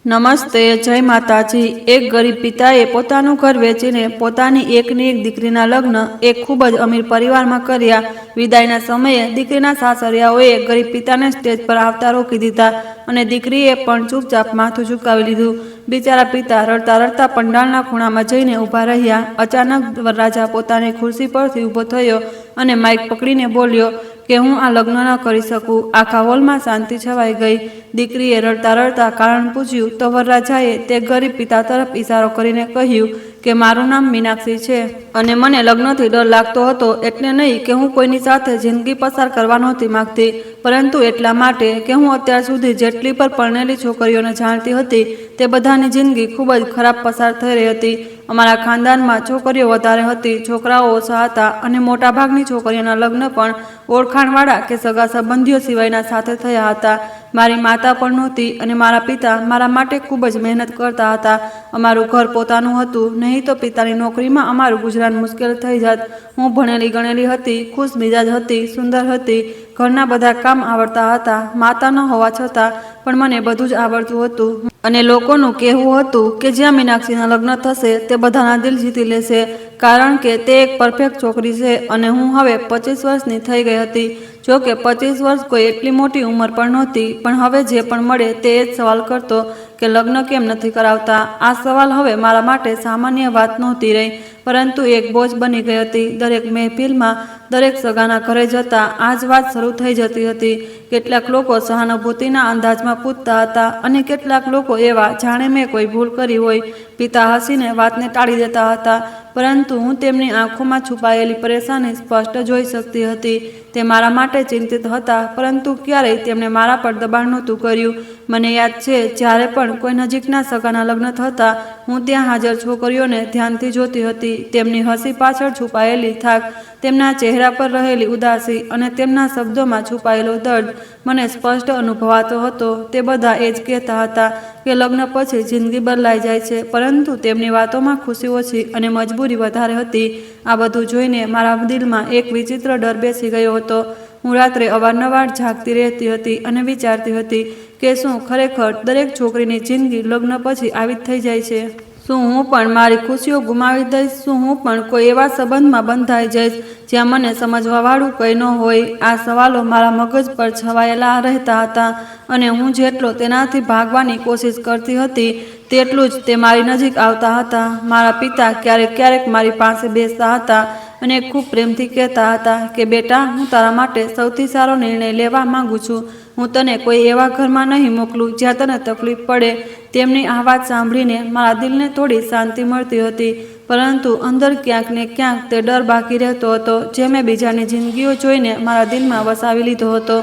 નમસ્તે, જય માતાજી। એક ગરીબ પિતાએ પોતાનું ઘર વેચીને પોતાની એકની એક દીકરીના લગ્ન એક ખૂબ જ અમીર પરિવારમાં કર્યા। વિદાયના સમયે દીકરીના સાસરિયાઓએ ગરીબ પિતાને સ્ટેજ પર આવતા રોકી દીધા અને દીકરીએ પણ ચૂપચાપ માથું ઝુકાવી લીધું। બિચારા પિતા રડતા રડતા પંડાલના ખૂણામાં જઈને ઊભા રહ્યા। અચાનક વરરાજા પોતાની ખુરશી પરથી ઊભો થયો અને માઇક પકડીને બોલ્યો કે હું આ લગ્ન ન કરી શકું। આખા હોલમાં શાંતિ છવાઈ ગઈ। દીકરીએ રડતા રડતા કારણ પૂછ્યું તો વરરાજાએ તે ગરીબ પિતા તરફ ઇશારો કરીને કહ્યું કે મારું નામ મીનાક્ષી છે અને મને લગ્નથી ડર લાગતો હતો, એટલે નહીં કે હું કોઈની સાથે જિંદગી પસાર કરવા નહોતી માગતી, પરંતુ એટલા માટે કે હું અત્યાર સુધી જેટલી પર પરણેલી છોકરીઓને જાણતી હતી તે બધાની જિંદગી ખૂબ જ ખરાબ પસાર થઈ રહી હતી। અમારા ખાનદાનમાં છોકરીઓ વધારે હતી, છોકરાઓ ઓછા હતા અને મોટાભાગની છોકરીઓના લગ્ન પણ ઓળખાણવાળા કે સગા સંબંધીઓ સિવાયના સાથે થયા હતા। મારી માતા પણ નહોતી અને મારા પિતા મારા માટે ખૂબ જ મહેનત કરતા હતા। અમારું ઘર પોતાનું હતું, નહીં તો પિતાની નોકરીમાં અમારું ગુજરાન મુશ્કેલ થઈ જાત। હું ભણેલી ગણેલી હતી, ખુશ મિજાજ હતી, સુંદર હતી, ઘરના બધા કામ આવડતા હતા। માતા ન હોવા છતાં પણ મને બધું જ આવડતું હતું અને લોકોનું કહેવું હતું કે જ્યાં મીનાક્ષીના લગ્ન થશે તે બધાના દિલ જીતી લેશે, કારણ કે તે એક પરફેક્ટ છોકરી છે અને હું હવે 25 વર્ષની થઈ ગઈ હતી। જો કે 25 વર્ષ કોઈ એટલી મોટી ઉંમર પણ નહોતી, પણ હવે જે પણ મળે તે જ સવાલ કરતો કે લગ્ન કેમ નથી કરાવતા। આ સવાલ હવે મારા માટે સામાન્ય વાત નહોતી રહી, પરંતુ એક બોજ બની ગઈ હતી। દરેક મહેફિલમાં, દરેક સગાના ઘરે જતા આ જ વાત શરૂ થઈ જતી હતી। કેટલાક લોકો સહાનુભૂતિના અંદાજમાં પૂછતા હતા અને કેટલાક લોકો એવા જાણે મેં કોઈ ભૂલ કરી હોય। પિતા હસીને વાતને ટાળી દેતા હતા, પરંતુ હું તેમની આંખોમાં છુપાયેલી પરેશાની સ્પષ્ટ જોઈ શકતી હતી। તે મારા માટે ચિંતિત હતા, પરંતુ ક્યારેય તેમણે મારા પર દબાણ નહોતું કર્યું। મને યાદ છે, જ્યારે પણ કોઈ નજીકના સગાના લગ્ન થતા હું ત્યાં હાજર છોકરીઓને ધ્યાનથી જોતી હતી। તેમની હસી પાછળ છુપાયેલી થાક, તેમના ચહેરા પર રહેલી ઉદાસી અને તેમના શબ્દોમાં છુપાયેલો દર્દ મને સ્પષ્ટ અનુભવાતો હતો। તે બધા એ જ કહેતા હતા કે લગ્ન પછી જિંદગી બદલાઈ જાય છે, પરંતુ તેમની વાતોમાં ખુશી ઓછી અને મજબૂરી વધારે હતી। આ બધું જોઈને મારા દિલમાં એક વિચિત્ર ડર બેસી ગયો હતો। હું રાત્રે અવારનવાર જાગતી રહેતી હતી અને વિચારતી હતી કે શું ખરેખર દરેક છોકરીની જિંદગી લગ્ન પછી આવી જ થઈ જાય છે? શું હું પણ મારી ખુશીઓ ગુમાવી દઈશ? શું હું પણ કોઈ એવા સંબંધમાં બંધાઈ જઈશ જ્યાં મને સમજવાવાળું કંઈ ન હોય? આ સવાલો મારા મગજ પર છવાયેલા રહેતા હતા અને હું જેટલો તેનાથી ભાગવાની કોશિશ કરતી હતી તેટલું જ તે મારી નજીક આવતા હતા। મારા પિતા ક્યારેક ક્યારેક મારી પાસે બેસતા હતા અને ખૂબ પ્રેમથી કહેતા હતા કે બેટા, હું તારા માટે સૌથી સારો નિર્ણય લેવા માંગુ છું। હું તને કોઈ એવા ઘરમાં નહીં મોકલું જ્યાં તને તકલીફ પડે। તેમની આ વાત સાંભળીને મારા દિલને થોડી શાંતિ મળતી હતી, પરંતુ અંદર ક્યાંક ને ક્યાંક તે ડર બાકી રહેતો હતો જે મેં બીજાની જિંદગીઓ જોઈને મારા દિલમાં વસાવી લીધો હતો।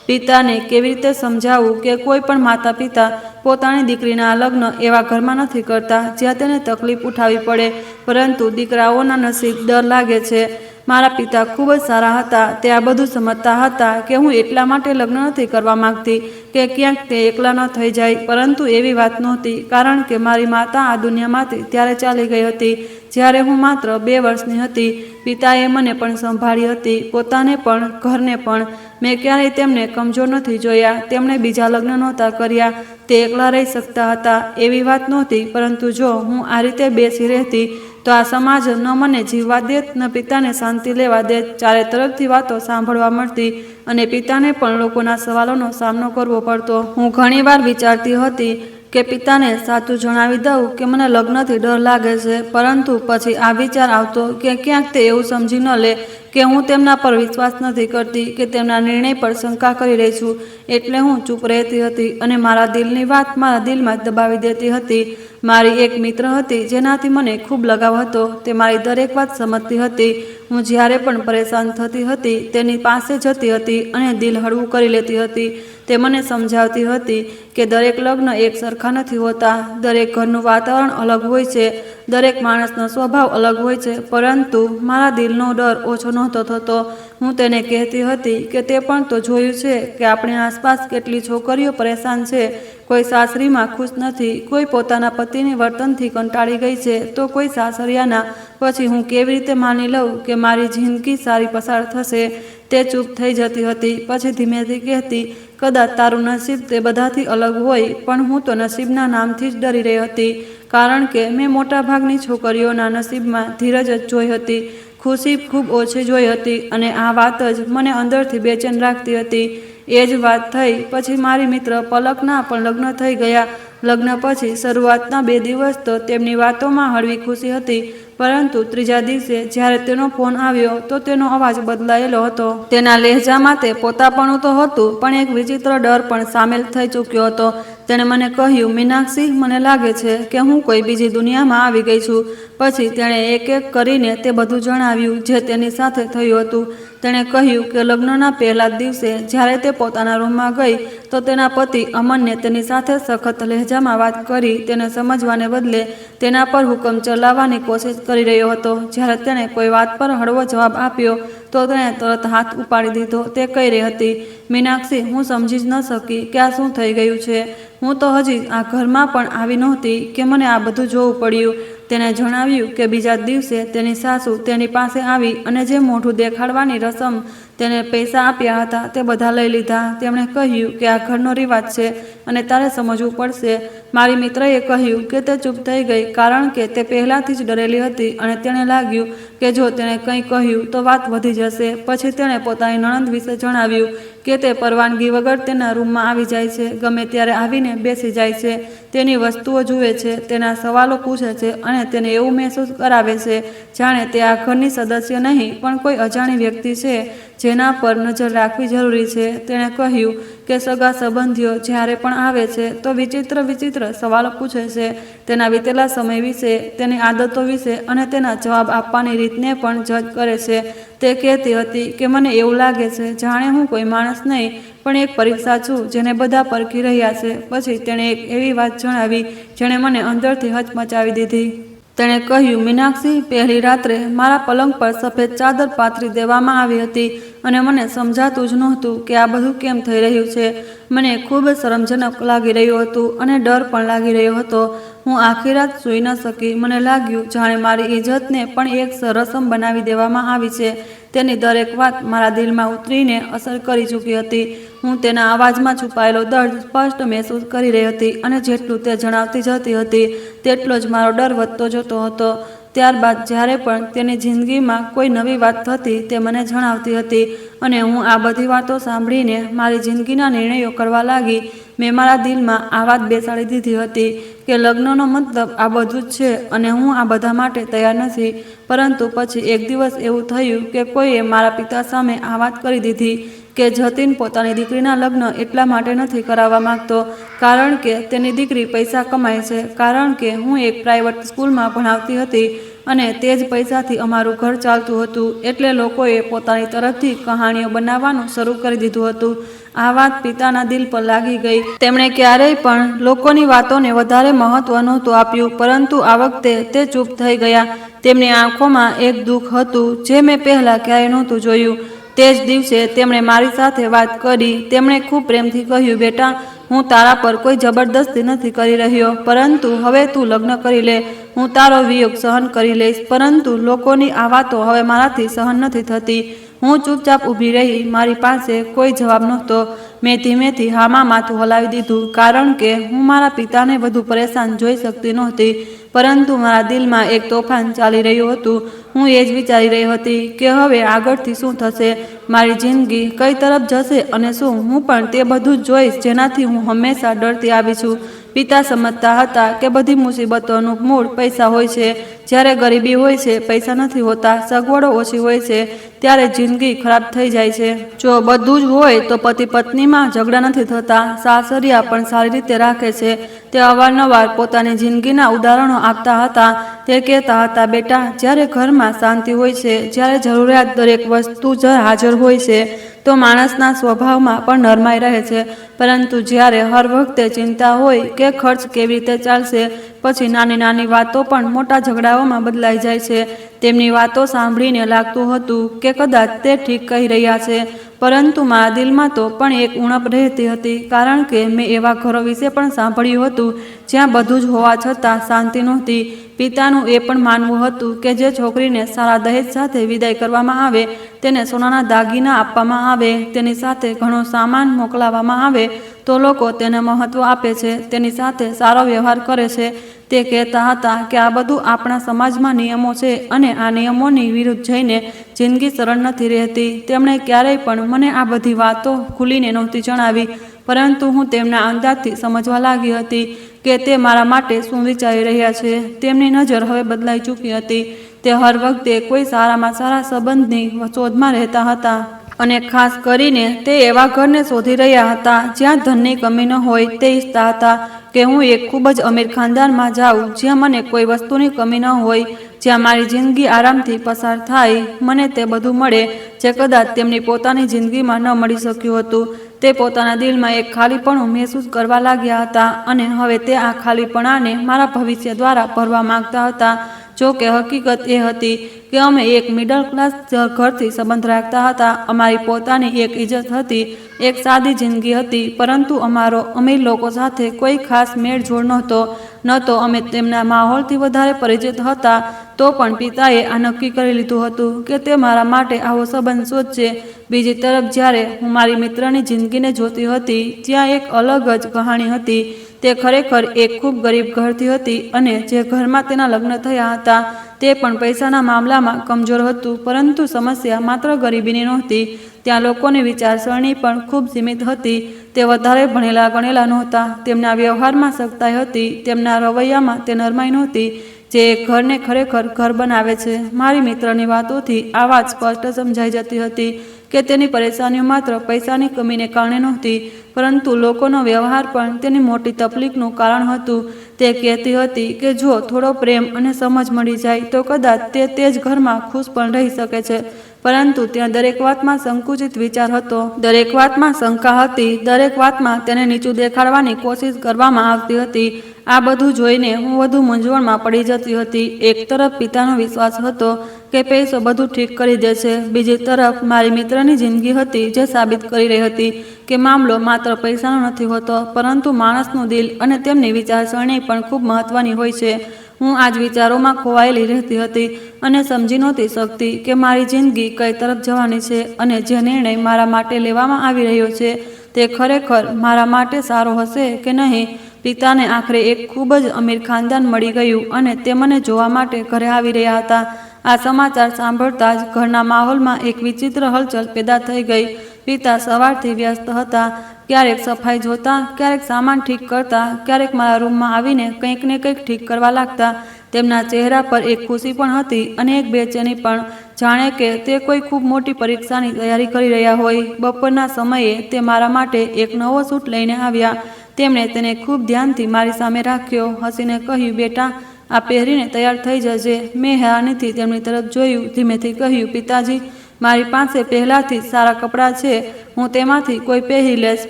પિતાને કેવી રીતે સમજાવવું કે કોઈ પણ માતા પિતા પોતાની દીકરીના લગ્ન એવા ઘરમાં નથી કરતા જ્યાં તેને તકલીફ ઉઠાવવી પડે, પરંતુ દીકરાઓના નસીબ ડર લાગે છે। મારા પિતા ખૂબ જ સારા હતા। તે આ બધું સમજતા હતા કે હું એટલા માટે લગ્ન નથી કરવા માંગતી કે ક્યાંક તે એકલા ન થઈ જાય, પરંતુ એવી વાત નહોતી, કારણ કે મારી માતા આ દુનિયામાંથી ત્યારે ચાલી ગઈ હતી જ્યારે હું માત્ર 2 વર્ષની હતી। પિતાએ મને પણ સંભાળી હતી, પોતાને પણ, ઘરને પણ। મેં ક્યારેય તેમને કમજોર નથી જોયા। તેમણે બીજા લગ્ન નહોતા કર્યા, તે એકલા રહી શકતા હતા, એવી વાત નહોતી, પરંતુ જો હું આ રીતે બેસી રહેતી તો આ સમાજ ન મને જીવવા દેત, ન પિતાને શાંતિ લેવા દેત। ચારે તરફથી વાતો સાંભળવા મળતી અને પિતાને પણ લોકોના સવાલોનો સામનો કરવો પડતો। હું ઘણીવાર વિચારતી હતી કે પિતાને સાચું જણાવી દઉં કે મને લગ્નથી ડર લાગે છે, પરંતુ પછી આ વિચાર આવતો કે ક્યાંક તે એવું સમજી ન લે કે હું તેમના પર વિશ્વાસ નથી કરતી, કે તેમના નિર્ણય પર શંકા કરી રહી છું। એટલે હું ચૂપ રહેતી હતી અને મારા દિલની વાત મારા દિલમાં જ દબાવી દેતી હતી। મારી એક મિત્ર હતી જેનાથી મને ખૂબ લગાવ હતો। તે મારી દરેક વાત સમજતી હતી। હું જ્યારે પણ પરેશાન થતી હતી તેની પાસે જતી હતી અને દિલ હળવું કરી લેતી હતી। તે મને સમજાવતી હતી કે દરેક લગ્ન એક સરખા નથી હોતા, દરેક ઘરનું વાતાવરણ અલગ હોય છે, દરેક માણસનો સ્વભાવ અલગ હોય છે, પરંતુ મારા દિલનો ડર ઓછો નહોતો થતો। હું તેને કહેતી હતી કે તે પણ તો જોયું છે કે આપણી આસપાસ કેટલી છોકરીઓ પરેશાન છે। કોઈ સાસરીમાં ખુશ નથી, કોઈ પોતાના પતિની વર્તનથી કંટાળી ગઈ છે, તો કોઈ સાસરિયાના। પછી હું કેવી રીતે માની લઉં કે મારી જિંદગી સારી પસાર થશે? તે ચૂપ થઈ જતી હતી. પછી ધીમેથી કહેતી, કદાચ તારું નસીબ તે બધાથી અલગ હોય, પણ હું તો નસીબના નામથી જ ડરી રહી હતી, કારણ કે મેં મોટાભાગની છોકરીઓના નસીબમાં ધીરજ જ જોઈ હતી, ખુશી ખૂબ ઓછી જોઈ હતી, અને આ વાત જ મને અંદરથી બેચેન રાખતી હતી. એ જ વાત થઈ પછી મારી મિત્ર પલકના પણ લગ્ન થઈ ગયા. લગ્ન પછી શરૂઆતના 2 દિવસ તો તેમની વાતોમાં હળવી ખુશી હતી, પરંતુ ત્રીજા દિવસે જ્યારે તેનો ફોન આવ્યો તો તેનો અવાજ બદલાયેલો હતો. તેના લહેજામાં તે પોતાપણું તો હતું, પણ એક વિચિત્ર ડર પણ સામેલ થઈ ચૂક્યો હતો. તેણે મને કહ્યું, મીનાક્ષી, મને લાગે છે કે હું કોઈ બીજી દુનિયામાં આવી ગઈ છું. પછી તેણે એક એક કરીને તે બધું જણાવ્યું જે તેની સાથે થયું હતું. તેણે કહ્યું કે લગ્નના પહેલા જ દિવસે જ્યારે તે પોતાના રૂમમાં ગઈ તો તેના પતિ અમનને તેની સાથે સખત લહેજામાં વાત કરી તેને સમજવાને બદલે તેના પર હુકમ ચલાવવાની કોશિશ કરી રહ્યો હતો. જ્યારે તેણે કોઈ વાત પર હળવો જવાબ આપ્યો તો તેણે તરત હાથ ઉપાડી દીધો. તે કહી રહી હતી, મીનાક્ષી, હું સમજી જ ન શકી કે આ શું થઈ ગયું છે. હું તો હજી આ ઘરમાં પણ આવી નહોતી કે મને આ બધું જોવું પડ્યું. તેણે જણાવ્યું કે બીજા દિવસે તેની સાસુ તેની પાસે આવી અને જે મોઢું દેખાડવાની રસમ તેને પૈસા આપ્યા હતા તે બધા લઈ લીધા. તેમણે કહ્યું કે આ ઘરનો રિવાજ છે અને તારે સમજવું પડશે. મારી મિત્રએ કહ્યું કે તે ચૂપ થઈ ગઈ, કારણ કે તે પહેલાંથી જ ડરેલી હતી અને તેણે લાગ્યું કે જો તેણે કંઈ કહ્યું તો વાત વધી જશે. પછી તેણે પોતાની નણંદ વિશે જણાવ્યું કે તે પરવાનગી વગર તેના રૂમમાં આવી જાય છે, ગમે ત્યારે આવીને બેસી જાય છે, તેની વસ્તુઓ જુએ છે, તેના સવાલો પૂછે છે અને તેને એવું મહેસૂસ કરાવે છે જાણે તે આ ઘરની સદસ્ય નહીં પણ કોઈ અજાણી વ્યક્તિ છે જેના પર નજર રાખવી જરૂરી છે. તેણે કહ્યું કે સગા સંબંધીઓ જ્યારે પણ આવે છે તો વિચિત્ર સવાલો પૂછે છે, તેના વીતેલા સમય વિશે, તેની આદતો વિશે અને તેના જવાબ આપવાની રીતને પણ જજ કરે છે. તે કહેતી હતી કે મને એવું લાગે છે જાણે હું કોઈ માણસ નહીં પણ એક પરીક્ષા છું જેને બધા પરખી રહ્યા છે. પછી તેણે એક એવી વાત જણાવી જેણે મને અંદરથી હચમચાવી દીધી. તેણે કહ્યું, મીનાક્ષી, પહેલી રાત્રે મારા પલંગ પર સફેદ ચાદર પાથરી દેવામાં આવી હતી અને મને સમજાતું જ નહોતું કે આ બધું કેમ થઈ રહ્યું છે. મને ખૂબ શરમજનક લાગી રહ્યું હતું અને ડર પણ લાગી રહ્યો હતો. હું આખી રાત સૂઈ ન શકી. મને લાગ્યું જાણે મારી ઇજ્જતને પણ એક રસમ બનાવી દેવામાં આવી છે. તેની દરેક વાત મારા દિલમાં ઉતરીને અસર કરી ચૂકી હતી. હું તેના અવાજમાં છુપાયેલો દર્દ સ્પષ્ટ મહેસૂસ કરી રહી હતી અને જેટલું તે જણાવતી જતી હતી તેટલો જ મારો ડર વધતો જતો હતો. ત્યારબાદ જ્યારે પણ તેની જિંદગીમાં કોઈ નવી વાત થતી તે મને જણાવતી હતી અને હું આ બધી વાતો સાંભળીને મારી જિંદગીના નિર્ણયો કરવા લાગી. મેં મારા દિલમાં આ વાત બેસાડી દીધી હતી કે લગ્નનો મતલબ આ બધું જ છે અને હું આ બધા માટે તૈયાર નથી. પરંતુ પછી એક દિવસ એવું થયું કે કોઈએ મારા પિતા સામે આ વાત કરી દીધી કે જતીન પોતાની દીકરીના લગ્ન એટલા માટે નથી કરાવવા માંગતો કારણ કે તેની દીકરી પૈસા કમાય છે, કારણ કે હું એક પ્રાઇવેટ સ્કૂલમાં ભણાવતી હતી અને તે જ પૈસાથી અમારું ઘર ચાલતું હતું. એટલે લોકોએ પોતાની તરફથી કહાણીઓ બનાવવાનું શરૂ કરી દીધું હતું. આ વાત પિતાના દિલ પર લાગી ગઈ. તેમણે ક્યારેય પણ લોકોની વાતોને વધારે મહત્વ નહોતું આપ્યું, પરંતુ આ વખતે તે ચૂપ થઈ ગયા. તેમની આંખોમાં એક દુઃખ હતું જે મેં પહેલાં ક્યારેય નહોતું જોયું. તે જ દિવસે તેમણે મારી સાથે વાત કરી. તેમણે ખૂબ પ્રેમથી કહ્યું, બેટા, હું તારા પર કોઈ જબરદસ્તી નથી કરી રહ્યો, પરંતુ હવે તું લગ્ન કરી લે. હું તારો વિયોગ સહન કરી લઈશ, પરંતુ લોકોની આ વાતો હવે મારાથી સહન નથી થતી. હું ચૂપચાપ ઊભી રહી. મારી પાસે કોઈ જવાબ નહોતો. મેં ધીમેથી હામાં માથું હલાવી દીધું, કારણ કે હું મારા પિતાને વધુ પરેશાન જોઈ શકતી નહોતી. પરંતુ મારા દિલમાં એક તોફાન ચાલી રહ્યું હતું. હું એ જ વિચારી રહી હતી કે હવે આગળથી શું થશે, મારી જિંદગી કઈ તરફ જશે અને શું હું પણ તે બધું જ જોઈશ જેનાથી હું હંમેશા ડરતી આવી છું. પિતા સમજતા હતા કે બધી મુસીબતોનું મૂળ પૈસા હોય છે. જ્યારે ગરીબી હોય છે, પૈસા નથી હોતા, સગવડો ઓછી હોય છે, ત્યારે જિંદગી ખરાબ થઈ જાય છે. જો બધું જ હોય તો પતિ પત્નીમાં ઝઘડા નથી થતા, સાસરિયા પણ સારી રીતે રાખે છે. તે અવારનવાર પોતાની જિંદગીના ઉદાહરણો આપતા હતા. તે કહેતા હતા, બેટા, જ્યારે ઘરમાં શાંતિ હોય છે, જ્યારે જરૂરિયાત દરેક વસ્તુ જ હાજર હોય છે તો માણસના સ્વભાવમાં પણ નરમાઈ રહે છે. પરંતુ જ્યારે હર વખતે ચિંતા હોય કે ખર્ચ કેવી રીતે ચાલશે, પછી નાની નાની વાતો પણ મોટા ઝઘડાઓમાં બદલાઈ જાય છે। તેમની વાતો સાંભળીને લાગતું હતું કે કદાચ તે ઠીક કહી રહ્યા છે, પરંતુ મારા દિલમાં તો પણ એક ઉણપ રહેતી હતી, કારણ કે મેં એવા ઘરો વિશે પણ સાંભળ્યું હતું જ્યાં બધું જ હોવા છતાં શાંતિ નહોતી। પિતાનું એ પણ માનવું હતું કે જે છોકરીને સારા દહેજ સાથે વિદાય કરવામાં આવે, તેને સોનાના દાગીના આપવામાં આવે, તેની સાથે ઘણો સામાન મોકલાવવામાં આવે તો લોકો તેને મહત્વ આપે છે, તેની સાથે સારો વ્યવહાર કરે છે। તે કહેતા હતા કે આ બધું આપણા સમાજમાં નિયમો છે અને આ નિયમોની વિરુદ્ધ જઈને જિંદગી સરળ નથી રહેતી। તેમણે ક્યારેય પણ મને આ બધી વાતો ખુલીને નહોતી જણાવી, પરંતુ હું તેમના અંદાજથી સમજવા લાગી હતી કે તે મારા માટે શું વિચારી રહ્યા છે। તેમની નજર હવે બદલાઈ ચૂકી હતી। તે હર વખતે કોઈ સારામાં સારા સંબંધની શોધમાં રહેતા હતા, અને ખાસ કરીને તે એવા ઘરને શોધી રહ્યા હતા જ્યાં ધનની કમી ન હોય। તે ઈચ્છતા હતા કે હું એક ખૂબ જ અમીર ખાનદાનમાં જાઉં, જ્યાં મને કોઈ વસ્તુની કમી ન હોય, જ્યાં મારી જિંદગી આરામથી પસાર થાય, મને તે બધું મળે જે કદાચ તેમની પોતાની જિંદગીમાં ન મળી શક્યું હતું। તે પોતાના દિલમાં એક ખાલીપણું મહેસૂસ કરવા લાગ્યા હતા, અને હવે તે આ ખાલીપણાને મારા ભવિષ્ય દ્વારા ભરવા માંગતા હતા। જો કે હકીકત એ હતી કે અમે એક મિડલ ક્લાસ ઘરથી સંબંધ રાખતા હતા। અમારી પોતાની એક ઇજ્જત હતી, એક સાદી જિંદગી હતી, પરંતુ અમારો અમીર લોકો સાથે કોઈ ખાસ મેળજોડ નહોતો, ન તો અમે તેમના માહોલથી વધારે પરિચિત હતા। તો પણ પિતાએ આ નક્કી કરી લીધું હતું કે તે મારા માટે આવો સંબંધ શોધશે। બીજી તરફ જ્યારે હું મારી મિત્રની જિંદગીને જોતી હતી, ત્યાં એક અલગ જ કહાણી હતી। તે ખરેખર એક ખૂબ ગરીબ ઘરથી હતી, અને જે ઘરમાં તેના લગ્ન થયા હતા તે પણ પૈસાના મામલામાં કમજોર હતું, પરંતુ સમસ્યા માત્ર ગરીબીની નહોતી, ત્યાં લોકોની વિચારસરણી પણ ખૂબ સીમિત હતી। તે વધારે ભણેલા ગણેલા નહોતા, તેમના વ્યવહારમાં સખ્તાઈ હતી, તેમના રવૈયામાં તે નરમાઈ નહોતી જે એક ઘરને ખરેખર ઘર બનાવે છે। મારી મિત્રની વાતોથી આ વાત સ્પષ્ટ સમજાઈ જતી હતી કે તેની પરેશાનીઓ માત્ર પૈસાની કમીને કારણે નહોતી, પરંતુ લોકોનો વ્યવહાર પણ તેની મોટી તકલીફનું કારણ હતું। તે કહેતી હતી કે જો થોડો પ્રેમ અને સમજ મળી જાય તો કદાચ તે જ ઘરમાં ખુશ પણ રહી શકે છે, પરંતુ ત્યાં દરેક વાતમાં સંકુચિત વિચાર હતો, દરેક વાતમાં શંકા હતી, દરેક વાતમાં તેને નીચું દેખાડવાની કોશિશ કરવામાં આવતી હતી। આ બધું જોઈને હું વધુ મૂંઝવણમાં પડી જતી હતી। એક તરફ પિતાનો વિશ્વાસ હતો કે પૈસો બધું ઠીક કરી દેશે, બીજી તરફ મારી મિત્રની જિંદગી હતી જે સાબિત કરી રહી હતી કે મામલો માત્ર પૈસાનો નથી હોતો, પરંતુ માણસનું દિલ અને તેમની વિચારસરણી પણ ખૂબ મહત્વની હોય છે। હું આ જ વિચારોમાં ખોવાયેલી રહેતી હતી અને સમજી નહોતી શકતી કે મારી જિંદગી કઈ તરફ જવાની છે, અને જે નિર્ણય મારા માટે લેવામાં આવી રહ્યો છે તે ખરેખર મારા માટે સારો હશે કે નહીં। પિતાને આખરે એક ખૂબ જ અમીર ખાનદાન મળી ગયું અને તે મને જોવા માટે ઘરે આવી રહ્યા હતા। આ સમાચાર સાંભળતા જ ઘરના માહોલમાં એક વિચિત્ર હલચલ પેદા થઈ ગઈ। પિતા સવારથી વ્યસ્ત હતા, ક્યારેક સફાઈ જોતા, ક્યારેક સામાન ઠીક કરતા, ક્યારેક મારા રૂમમાં આવીને કંઈક ને કંઈક ઠીક કરવા લાગતા। તેમના ચહેરા પર એક ખુશી પણ હતી અને એક બેચેની પણ, જાણે કે તે કોઈ ખૂબ મોટી પરીક્ષાની તૈયારી કરી રહ્યા હોય। બપોરના સમયે તે મારા માટે એક નવો સૂટ લઈને આવ્યા। તેમણે તેને ખૂબ ધ્યાનથી મારી સામે રાખ્યો, હસીને કહ્યું, બેટા, આ પહેરીને તૈયાર થઈ જજે। મેં હેરાનીથી તેમની તરફ જોયું, ધીમેથી કહ્યું, પિતાજી, મારી પાસે પહેલાંથી જ સારા કપડાં છે, હું તેમાંથી કોઈ પહેરી લઈશ।